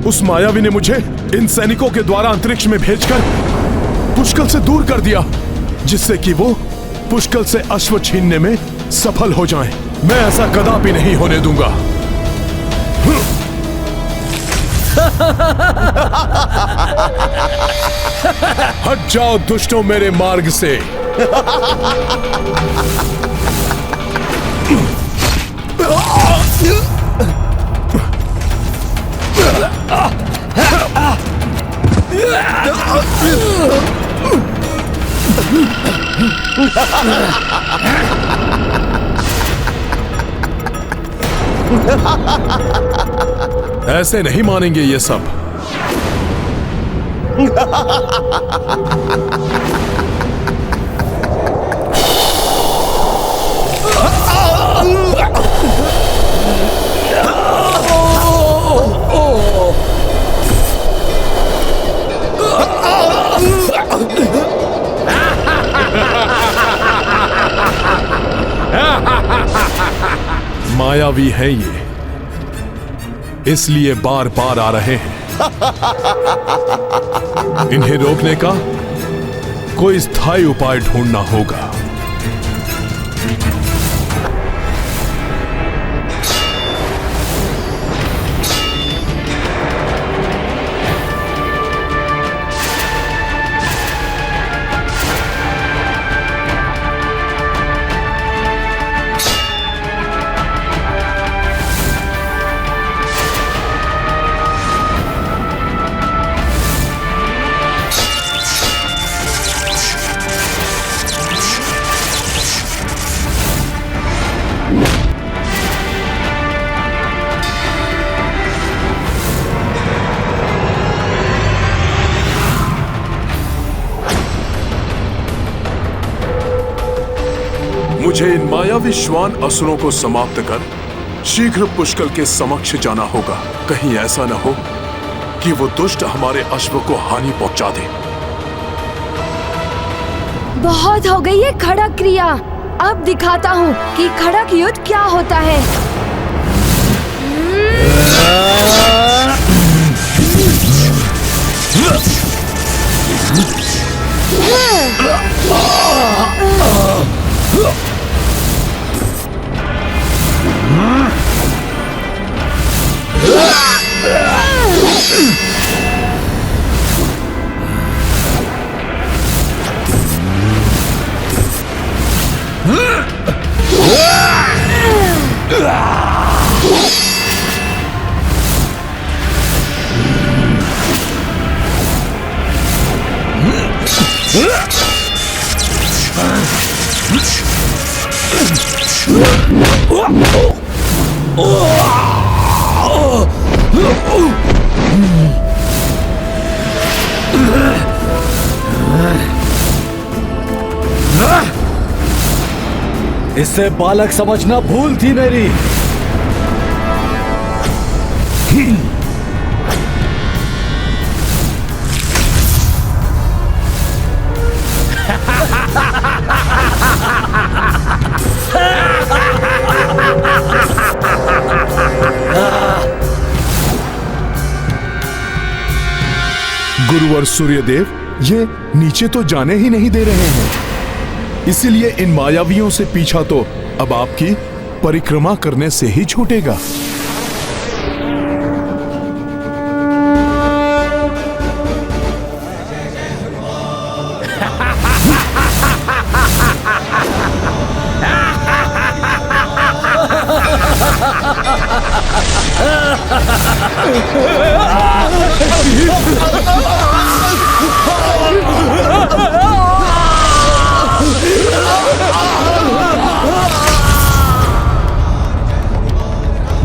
उस मायावी ने मुझे इन सैनिकों के द्वारा अंतरिक्ष में भेजकर पुष्कल से दूर कर दिया, जिससे कि वो पुष्कल से अश्व छीनने में सफल हो जाएं। मैं ऐसा कदापि नहीं होने दूंगा। हट जाओ दुष्टों मेरे मार्ग से। ऐसे नहीं मानेंगे ये सब। मायावी है ये, इसलिए बार बार आ रहे हैं। इन्हें रोकने का कोई स्थायी उपाय ढूंढना होगा। मुझे इन मायावी श्वान असुरों को समाप्त कर शीघ्र पुष्कल के समक्ष जाना होगा। कहीं ऐसा न हो कि वो दुष्ट हमारे अश्व को हानि पहुंचा दे। बहुत हो गई ये खड़क क्रिया। अब दिखाता हूँ कि खड़क युद्ध क्या होता है। इससे बालक समझना भूल थी मेरी। गुरुवर सूर्यदेव, ये नीचे तो जाने ही नहीं दे रहे हैं। इसीलिए इन मायावियों से पीछा तो अब आपकी परिक्रमा करने से ही छूटेगा।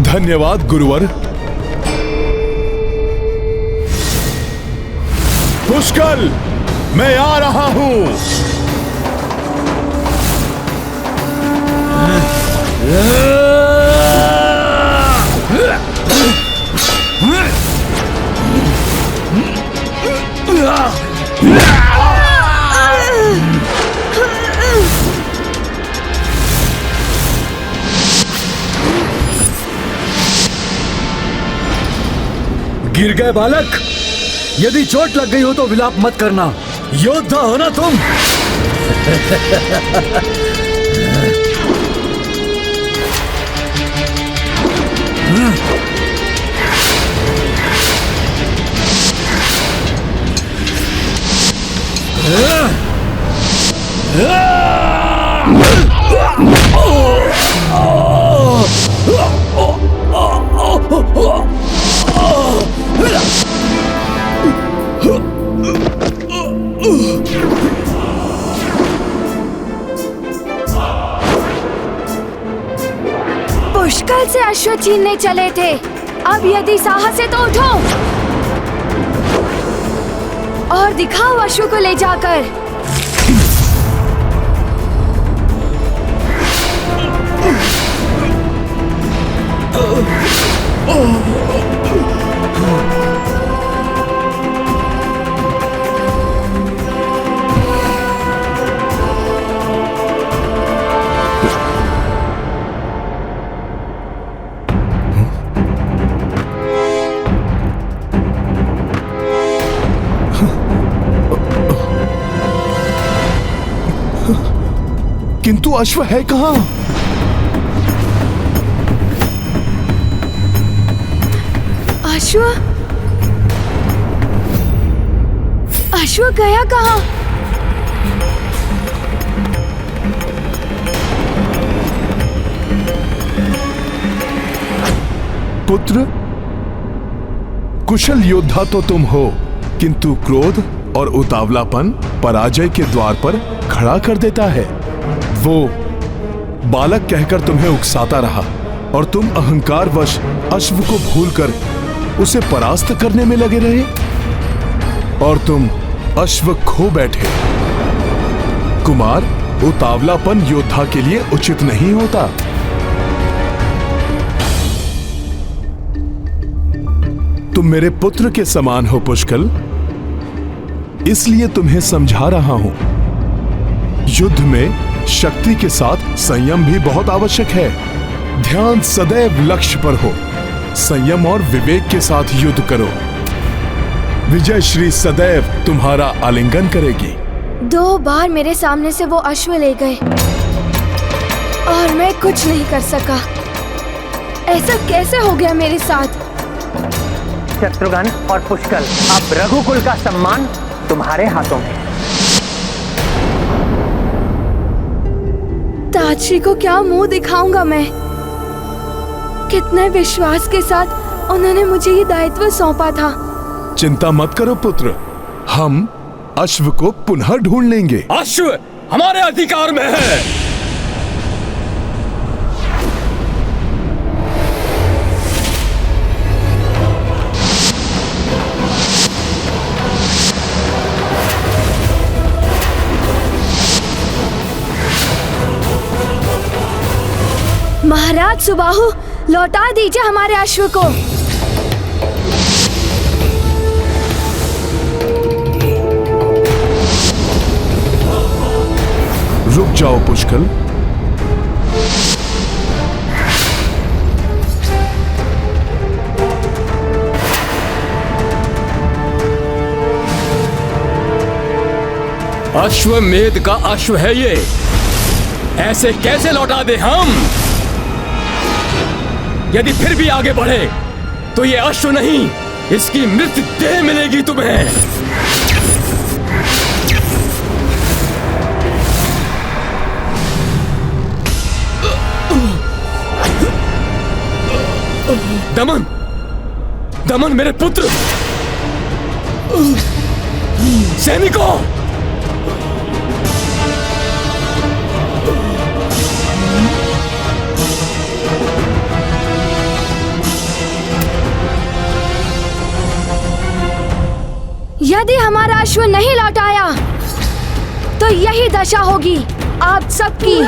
धन्यवाद गुरुवर। पुष्कल, मैं आ रहा हूं। गिर गए बालक। यदि चोट लग गई हो तो विलाप मत करना। योद्धा हो ना तुम। पुष्कल से अश्व छीनने चले थे। अब यदि साहस है तो उठो और दिखाओ अश्व को ले जाकर। किंतु अश्व है कहाँ? अश्व? अश्व गया कहाँ? पुत्र, कुशल योद्धा तो तुम हो, किंतु क्रोध और उतावलापन पराजय के द्वार पर खड़ा कर देता है। वो बालक कहकर तुम्हें उकसाता रहा और तुम अहंकारवश अश्व को भूलकर उसे परास्त करने में लगे रहे और तुम अश्व खो बैठे। कुमार, उतावलापन योद्धा के लिए उचित नहीं होता। तुम मेरे पुत्र के समान हो पुष्कल, इसलिए तुम्हें समझा रहा हूं। युद्ध में शक्ति के साथ संयम भी बहुत आवश्यक है। ध्यान सदैव लक्ष्य पर हो। संयम और विवेक के साथ युद्ध करो। विजय श्री सदैव तुम्हारा आलिंगन करेगी। 2 बार मेरे सामने से वो अश्व ले गए और मैं कुछ नहीं कर सका। ऐसा कैसे हो गया मेरे साथ? शत्रुघ्न और पुष्कल, अब रघुकुल का सम्मान तुम्हारे हाथों में। ताजश्री को क्या मुंह दिखाऊंगा मैं? कितने विश्वास के साथ उन्होंने मुझे ये दायित्व सौंपा था। चिंता मत करो पुत्र, हम अश्व को पुनः ढूंढ लेंगे। अश्व हमारे अधिकार में है। महाराज सुबाहु, लौटा दीजिए हमारे अश्व को। रुक जाओ पुष्कल। अश्वमेध का अश्व है ये, ऐसे कैसे लौटा दे हम? यदि फिर भी आगे बढ़े तो ये अश्व नहीं, इसकी मृत देह मिलेगी तुम्हें। दमन, दमन मेरे पुत्र, सैनिकों, यदि हमारा अश्व नहीं लौटाया तो यही दशा होगी आप सबकी।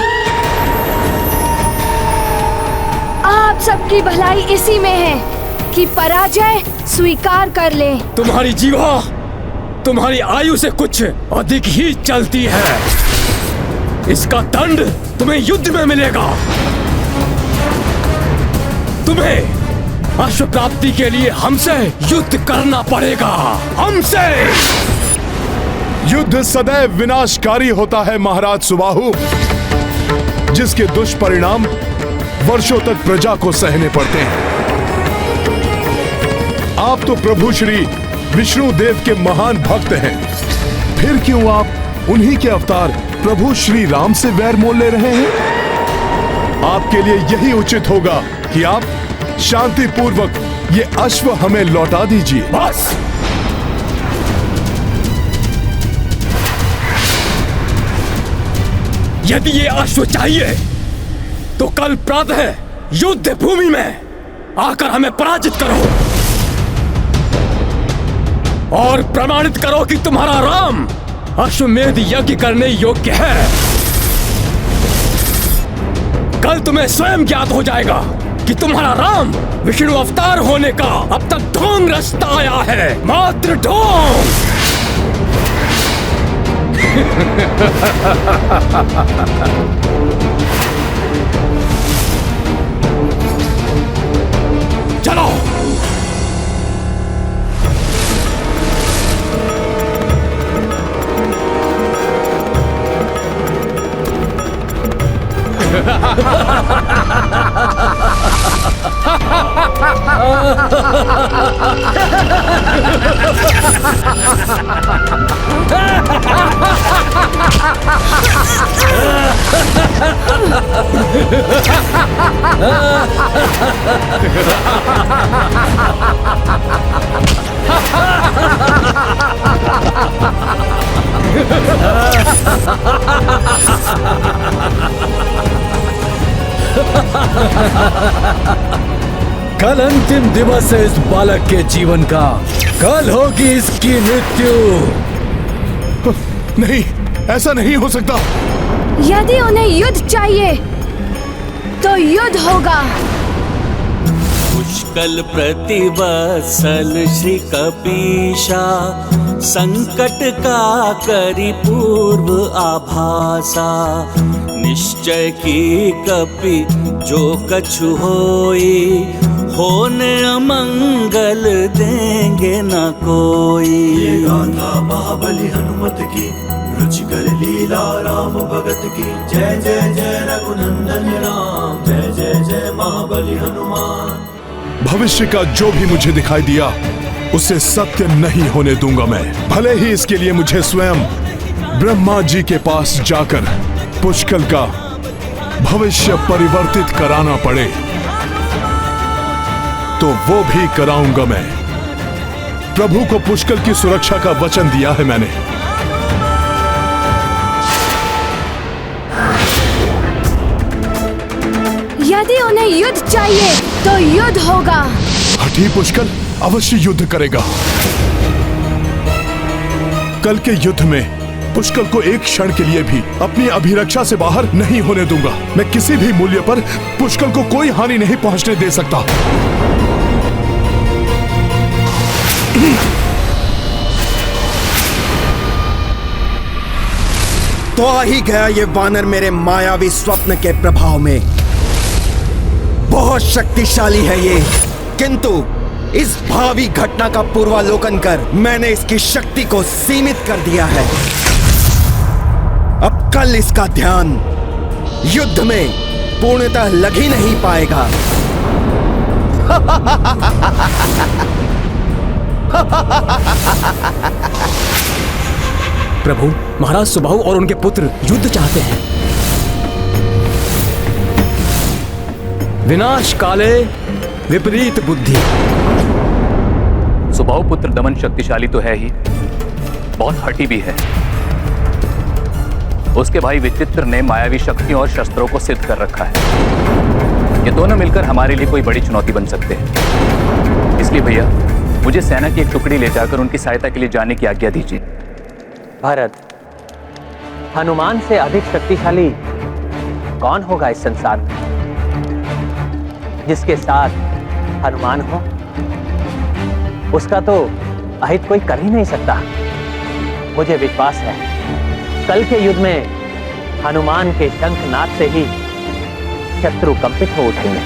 आप सबकी भलाई इसी में है कि पराजय स्वीकार कर ले। तुम्हारी जीवा तुम्हारी आयु से कुछ अधिक ही चलती है। इसका दंड तुम्हें युद्ध में मिलेगा। तुम्हें अश्व प्राप्ति के लिए हमसे युद्ध करना पड़ेगा। हमसे। युद्ध सदैव विनाशकारी होता है महाराज सुबाहु, जिसके दुष्परिणाम वर्षों तक प्रजा को सहने पड़ते हैं। आप तो प्रभु श्री विष्णु देव के महान भक्त हैं, फिर क्यों आप उन्हीं के अवतार प्रभु श्री राम से वैर मोल ले रहे हैं? आपके लिए यही उचित होगा कि आप शांतिपूर्वक ये अश्व हमें लौटा दीजिए। बस! यदि ये अश्व चाहिए तो कल प्रातः युद्ध भूमि में आकर हमें पराजित करो और प्रमाणित करो कि तुम्हारा राम अश्वमेध यज्ञ करने योग्य है। कल तुम्हें स्वयं ज्ञात हो जाएगा कि तुम्हारा राम विष्णु अवतार होने का अब तक ढोंग रचता आया है, मात्र ढोंग। चलो। कल अंतिम दिवस है इस बालक के जीवन का, कल होगी इसकी मृत्यु। नहीं, ऐसा नहीं हो सकता। यदि उन्हें युद्ध चाहिए तो युद्ध होगा। पुष्कल प्रतिवत्सल श्री कपीशा, संकट का करी पूर्व आभासा। निश्चय की कपि जो कछु होई, होने अमंगल देंगे न कोई। ये गाथा महाबली हनुमत की, रुचिकर लीला राम भगत की। जय जय जय रघुनंदन राम, जय जय जय महाबली हनुमान। भविष्य का जो भी मुझे दिखाई दिया उसे सत्य नहीं होने दूंगा मैं, भले ही इसके लिए मुझे स्वयं ब्रह्मा जी के पास जाकर पुष्कल का भविष्य परिवर्तित कराना पड़े तो वो भी कराऊंगा मैं। प्रभु को पुष्कल की सुरक्षा का वचन दिया है मैंने। यदि उन्हें युद्ध चाहिए तो युद्ध होगा। हठी पुष्कल अवश्य युद्ध करेगा। कल के युद्ध में पुष्कल को एक क्षण के लिए भी अपनी अभिरक्षा से बाहर नहीं होने दूंगा। मैं किसी भी मूल्य पर पुष्कल को कोई हानि नहीं पहुंचने दे सकता। तो आ ही गया ये वानर मेरे मायावी स्वप्न के प्रभाव में। बहुत शक्तिशाली है ये, किंतु इस भावी घटना का पूर्वालोकन कर मैंने इसकी शक्ति को सीमित कर दिया है। अब कल इसका ध्यान युद्ध में पूर्णतः लग ही नहीं पाएगा। प्रभु, महाराज सुबाहु और उनके पुत्र युद्ध चाहते हैं। विनाश काले विपरीत बुद्धि। सुबाहु पुत्र दमन शक्तिशाली तो है ही, बहुत हठी भी है। उसके भाई विचित्र ने मायावी शक्तियों और शस्त्रों को सिद्ध कर रखा है। ये दोनों मिलकर हमारे लिए कोई बड़ी चुनौती बन सकते हैं। इसलिए भैया, मुझे सेना की एक टुकड़ी ले जाकर उनकी सहायता के लिए जाने की आज्ञा दीजिए। भरत, हनुमान से अधिक शक्तिशाली कौन होगा इस संसार में? जिसके साथ हनुमान हो उसका तो अहित कोई कर ही नहीं सकता। मुझे विश्वास है कल के युद्ध में हनुमान के शंखनाद से ही शत्रु कंपित हो उठेंगे।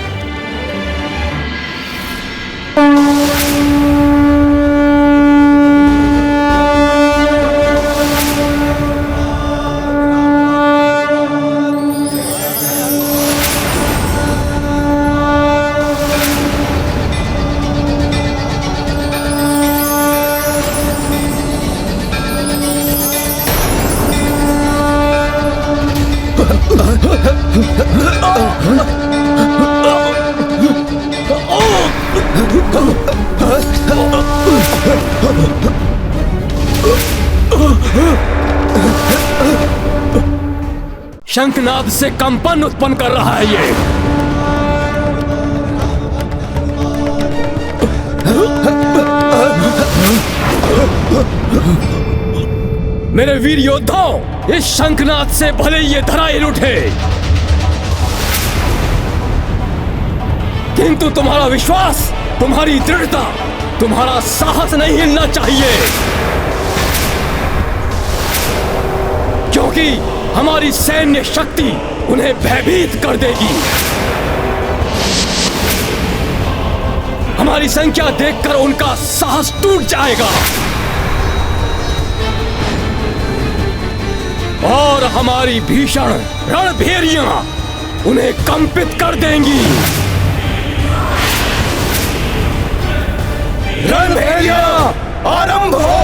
शंखनाद से कंपन उत्पन्न कर रहा है ये। मेरे वीर योद्धाओं, इस शंखनाद से भले ये धराइल उठे, किंतु तुम्हारा विश्वास, तुम्हारी दृढ़ता, तुम्हारा साहस नहीं हिलना चाहिए, क्योंकि हमारी सैन्य शक्ति उन्हें भयभीत कर देगी। हमारी संख्या देखकर उनका साहस टूट जाएगा और हमारी भीषण रणभेरियां उन्हें कंपित कर देंगी। रणभेरियां आरंभ हो।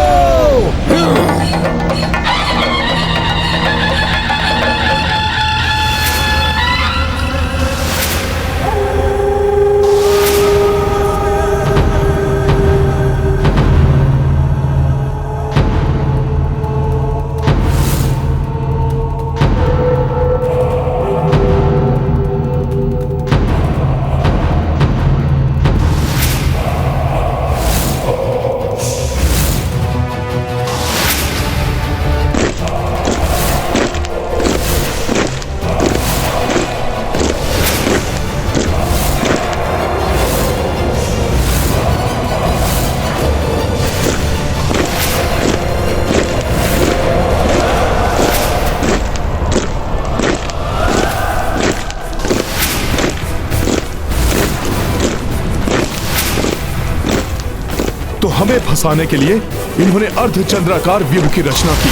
तो हमें फंसाने के लिए इन्होंने अर्धचंद्राकार व्यूह की रचना की।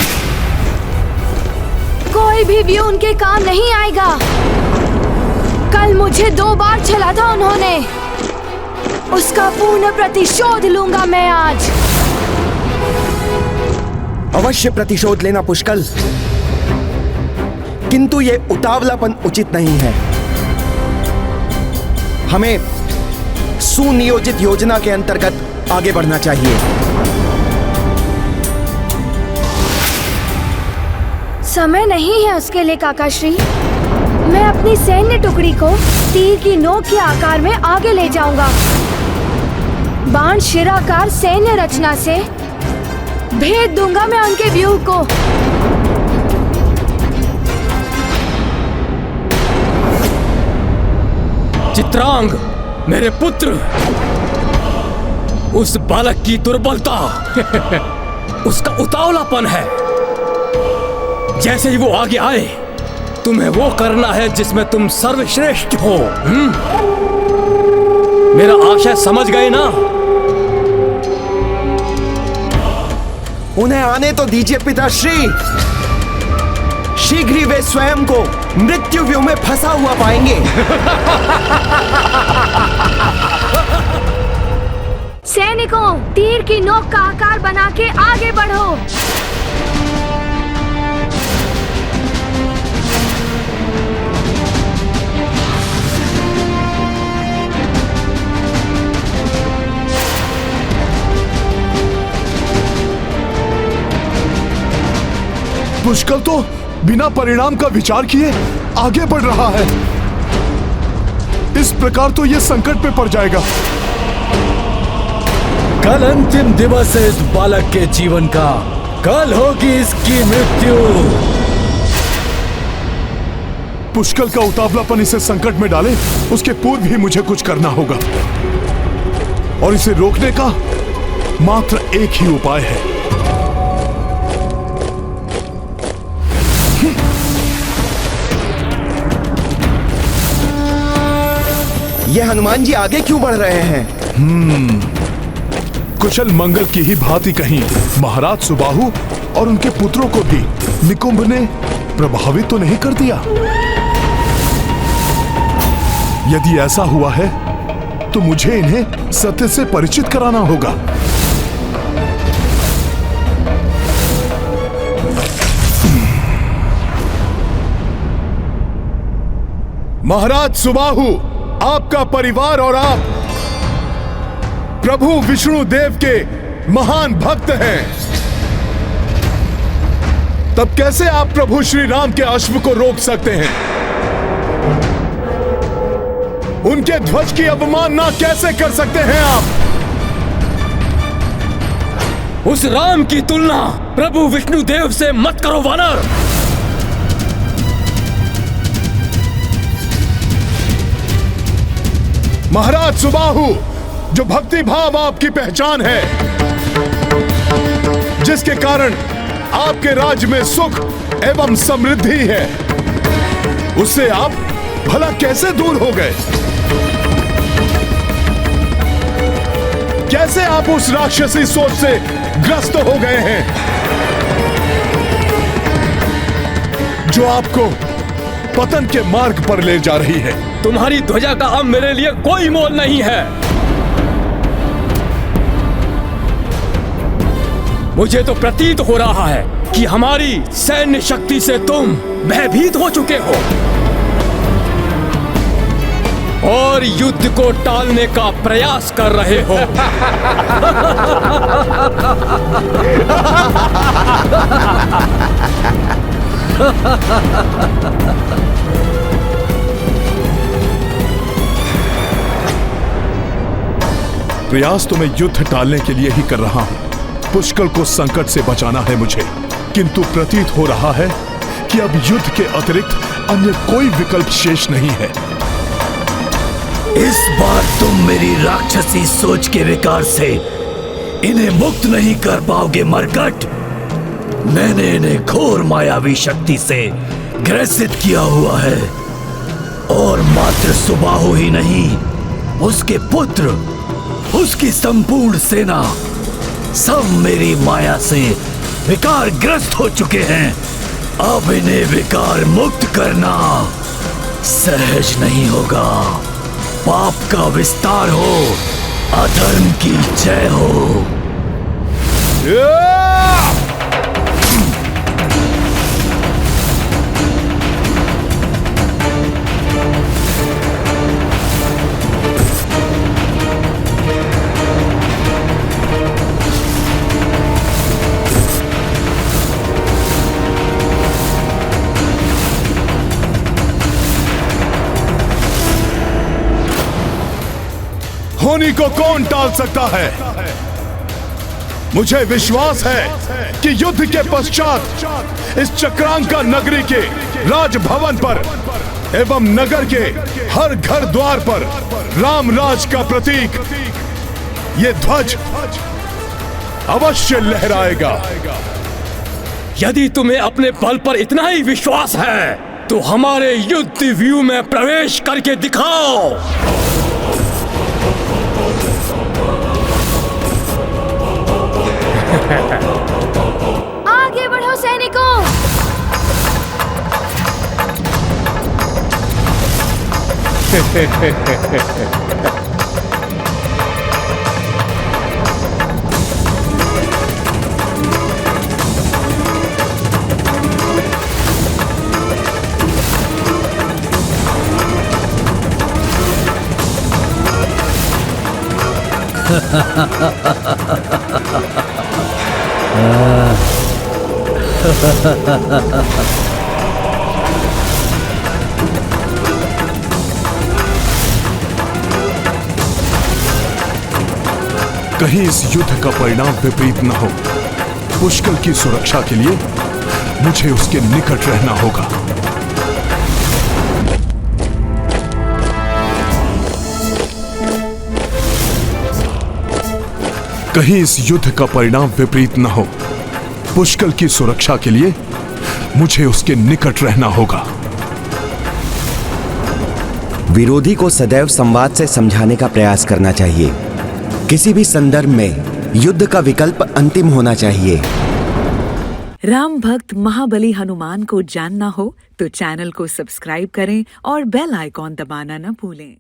कोई भी व्यूह उनके काम नहीं आएगा। कल मुझे 2 बार छला था उन्होंने, उसका पूर्ण प्रतिशोध लूंगा मैं आज। अवश्य प्रतिशोध लेना पुष्कल, किंतु ये उतावलापन उचित नहीं है। हमें सुनियोजित योजना के अंतर्गत आगे बढ़ना चाहिए। समय नहीं है उसके लिए काकाश्री। मैं अपनी सैन्य टुकड़ी को तीर की नोक के आकार में आगे ले जाऊंगा। बाण शिराकार सैन्य रचना से भेद दूंगा मैं उनके व्यूह को। चित्रांग, मेरे पुत्र, उस बालक की दुर्बलता उसका उतावलापन है। जैसे ही वो आगे आए, तुम्हें वो करना है जिसमें तुम सर्वश्रेष्ठ हो। मेरा आशय समझ गए ना? उन्हें आने तो दीजिए पिताश्री। शीघ्र ही वे स्वयं को मृत्यु व्यूह में फंसा हुआ पाएंगे। सैनिकों, तीर की नोक का आकार बना के आगे बढ़ो। पुष्कल तो बिना परिणाम का विचार किए आगे बढ़ रहा है। इस प्रकार तो यह संकट में पड़ जाएगा। कल अंतिम दिवस है इस बालक के जीवन का। कल होगी इसकी मृत्यु। पुष्कल का उतावलापन इसे संकट में डाले, उसके पूर्व ही मुझे कुछ करना होगा। और इसे रोकने का मात्र एक ही उपाय है। ये हनुमान जी आगे क्यों बढ़ रहे हैं? कुशल मंगल की ही भांति कहीं महाराज सुबाहु और उनके पुत्रों को भी निकुंभ ने प्रभावित तो नहीं कर दिया? यदि ऐसा हुआ है तो मुझे इन्हें सत्य से परिचित कराना होगा। महाराज सुबाहु, आपका परिवार और आप प्रभु विष्णु देव के महान भक्त हैं। तब कैसे आप प्रभु श्री राम के अश्व को रोक सकते हैं? उनके ध्वज की अवमानना कैसे कर सकते हैं आप? उस राम की तुलना प्रभु विष्णु देव से मत करो वानर। महाराज सुबाहु, जो भक्ति भाव आपकी पहचान है, जिसके कारण आपके राज्य में सुख एवं समृद्धि है, उससे आप भला कैसे दूर हो गए? कैसे आप उस राक्षसी सोच से ग्रस्त हो गए हैं जो आपको पतन के मार्ग पर ले जा रही है? तुम्हारी ध्वजा का अब मेरे लिए कोई मोल नहीं है। मुझे तो प्रतीत हो रहा है कि हमारी सैन्य शक्ति से तुम भयभीत हो चुके हो और युद्ध को टालने का प्रयास कर रहे हो। प्रयास तो मैं युद्ध टालने के लिए ही कर रहा हूं। पुष्कर को संकट से बचाना है मुझे, किंतु प्रतीत हो रहा है कि अब युद्ध के अतिरिक्त अन्य कोई विकल्प शेष नहीं है। इस बार तुम मेरी राक्षसी सोच के विकार से इन्हें मुक्त नहीं कर पाओगे मरकट। मैंने इन्हें घोर मायावी शक्ति से ग्रसित किया हुआ है और मात्र सुबाहु ही नहीं, उसके पुत्र, उसकी संपूर्ण सेना सब मेरी माया से विकार ग्रस्त हो चुके हैं। अब इन्हें विकार मुक्त करना सहज नहीं होगा। पाप का विस्तार हो, अधर्म की जय हो। होनी को कौन टाल सकता है? मुझे विश्वास है कि युद्ध के पश्चात इस चक्रांका नगरी के राजभवन पर एवं नगर के हर घर द्वार पर राम राज का प्रतीक, ये ध्वज अवश्य लहराएगा। यदि तुम्हें अपने बल पर इतना ही विश्वास है तो हमारे युद्ध व्यू में प्रवेश करके दिखाओ। आगे बढ़ो सैनिकों। कहीं इस युद्ध का परिणाम विपरीत न हो। पुष्कर की सुरक्षा के लिए मुझे उसके निकट रहना होगा। कहीं इस युद्ध का परिणाम विपरीत न हो। पुष्कर की सुरक्षा के लिए मुझे उसके निकट रहना होगा। विरोधी को सदैव संवाद से समझाने का प्रयास करना चाहिए। किसी भी संदर्भ में युद्ध का विकल्प अंतिम होना चाहिए। राम भक्त महाबली हनुमान को जानना हो तो चैनल को सब्सक्राइब करें और बेल आइकॉन दबाना न भूलें।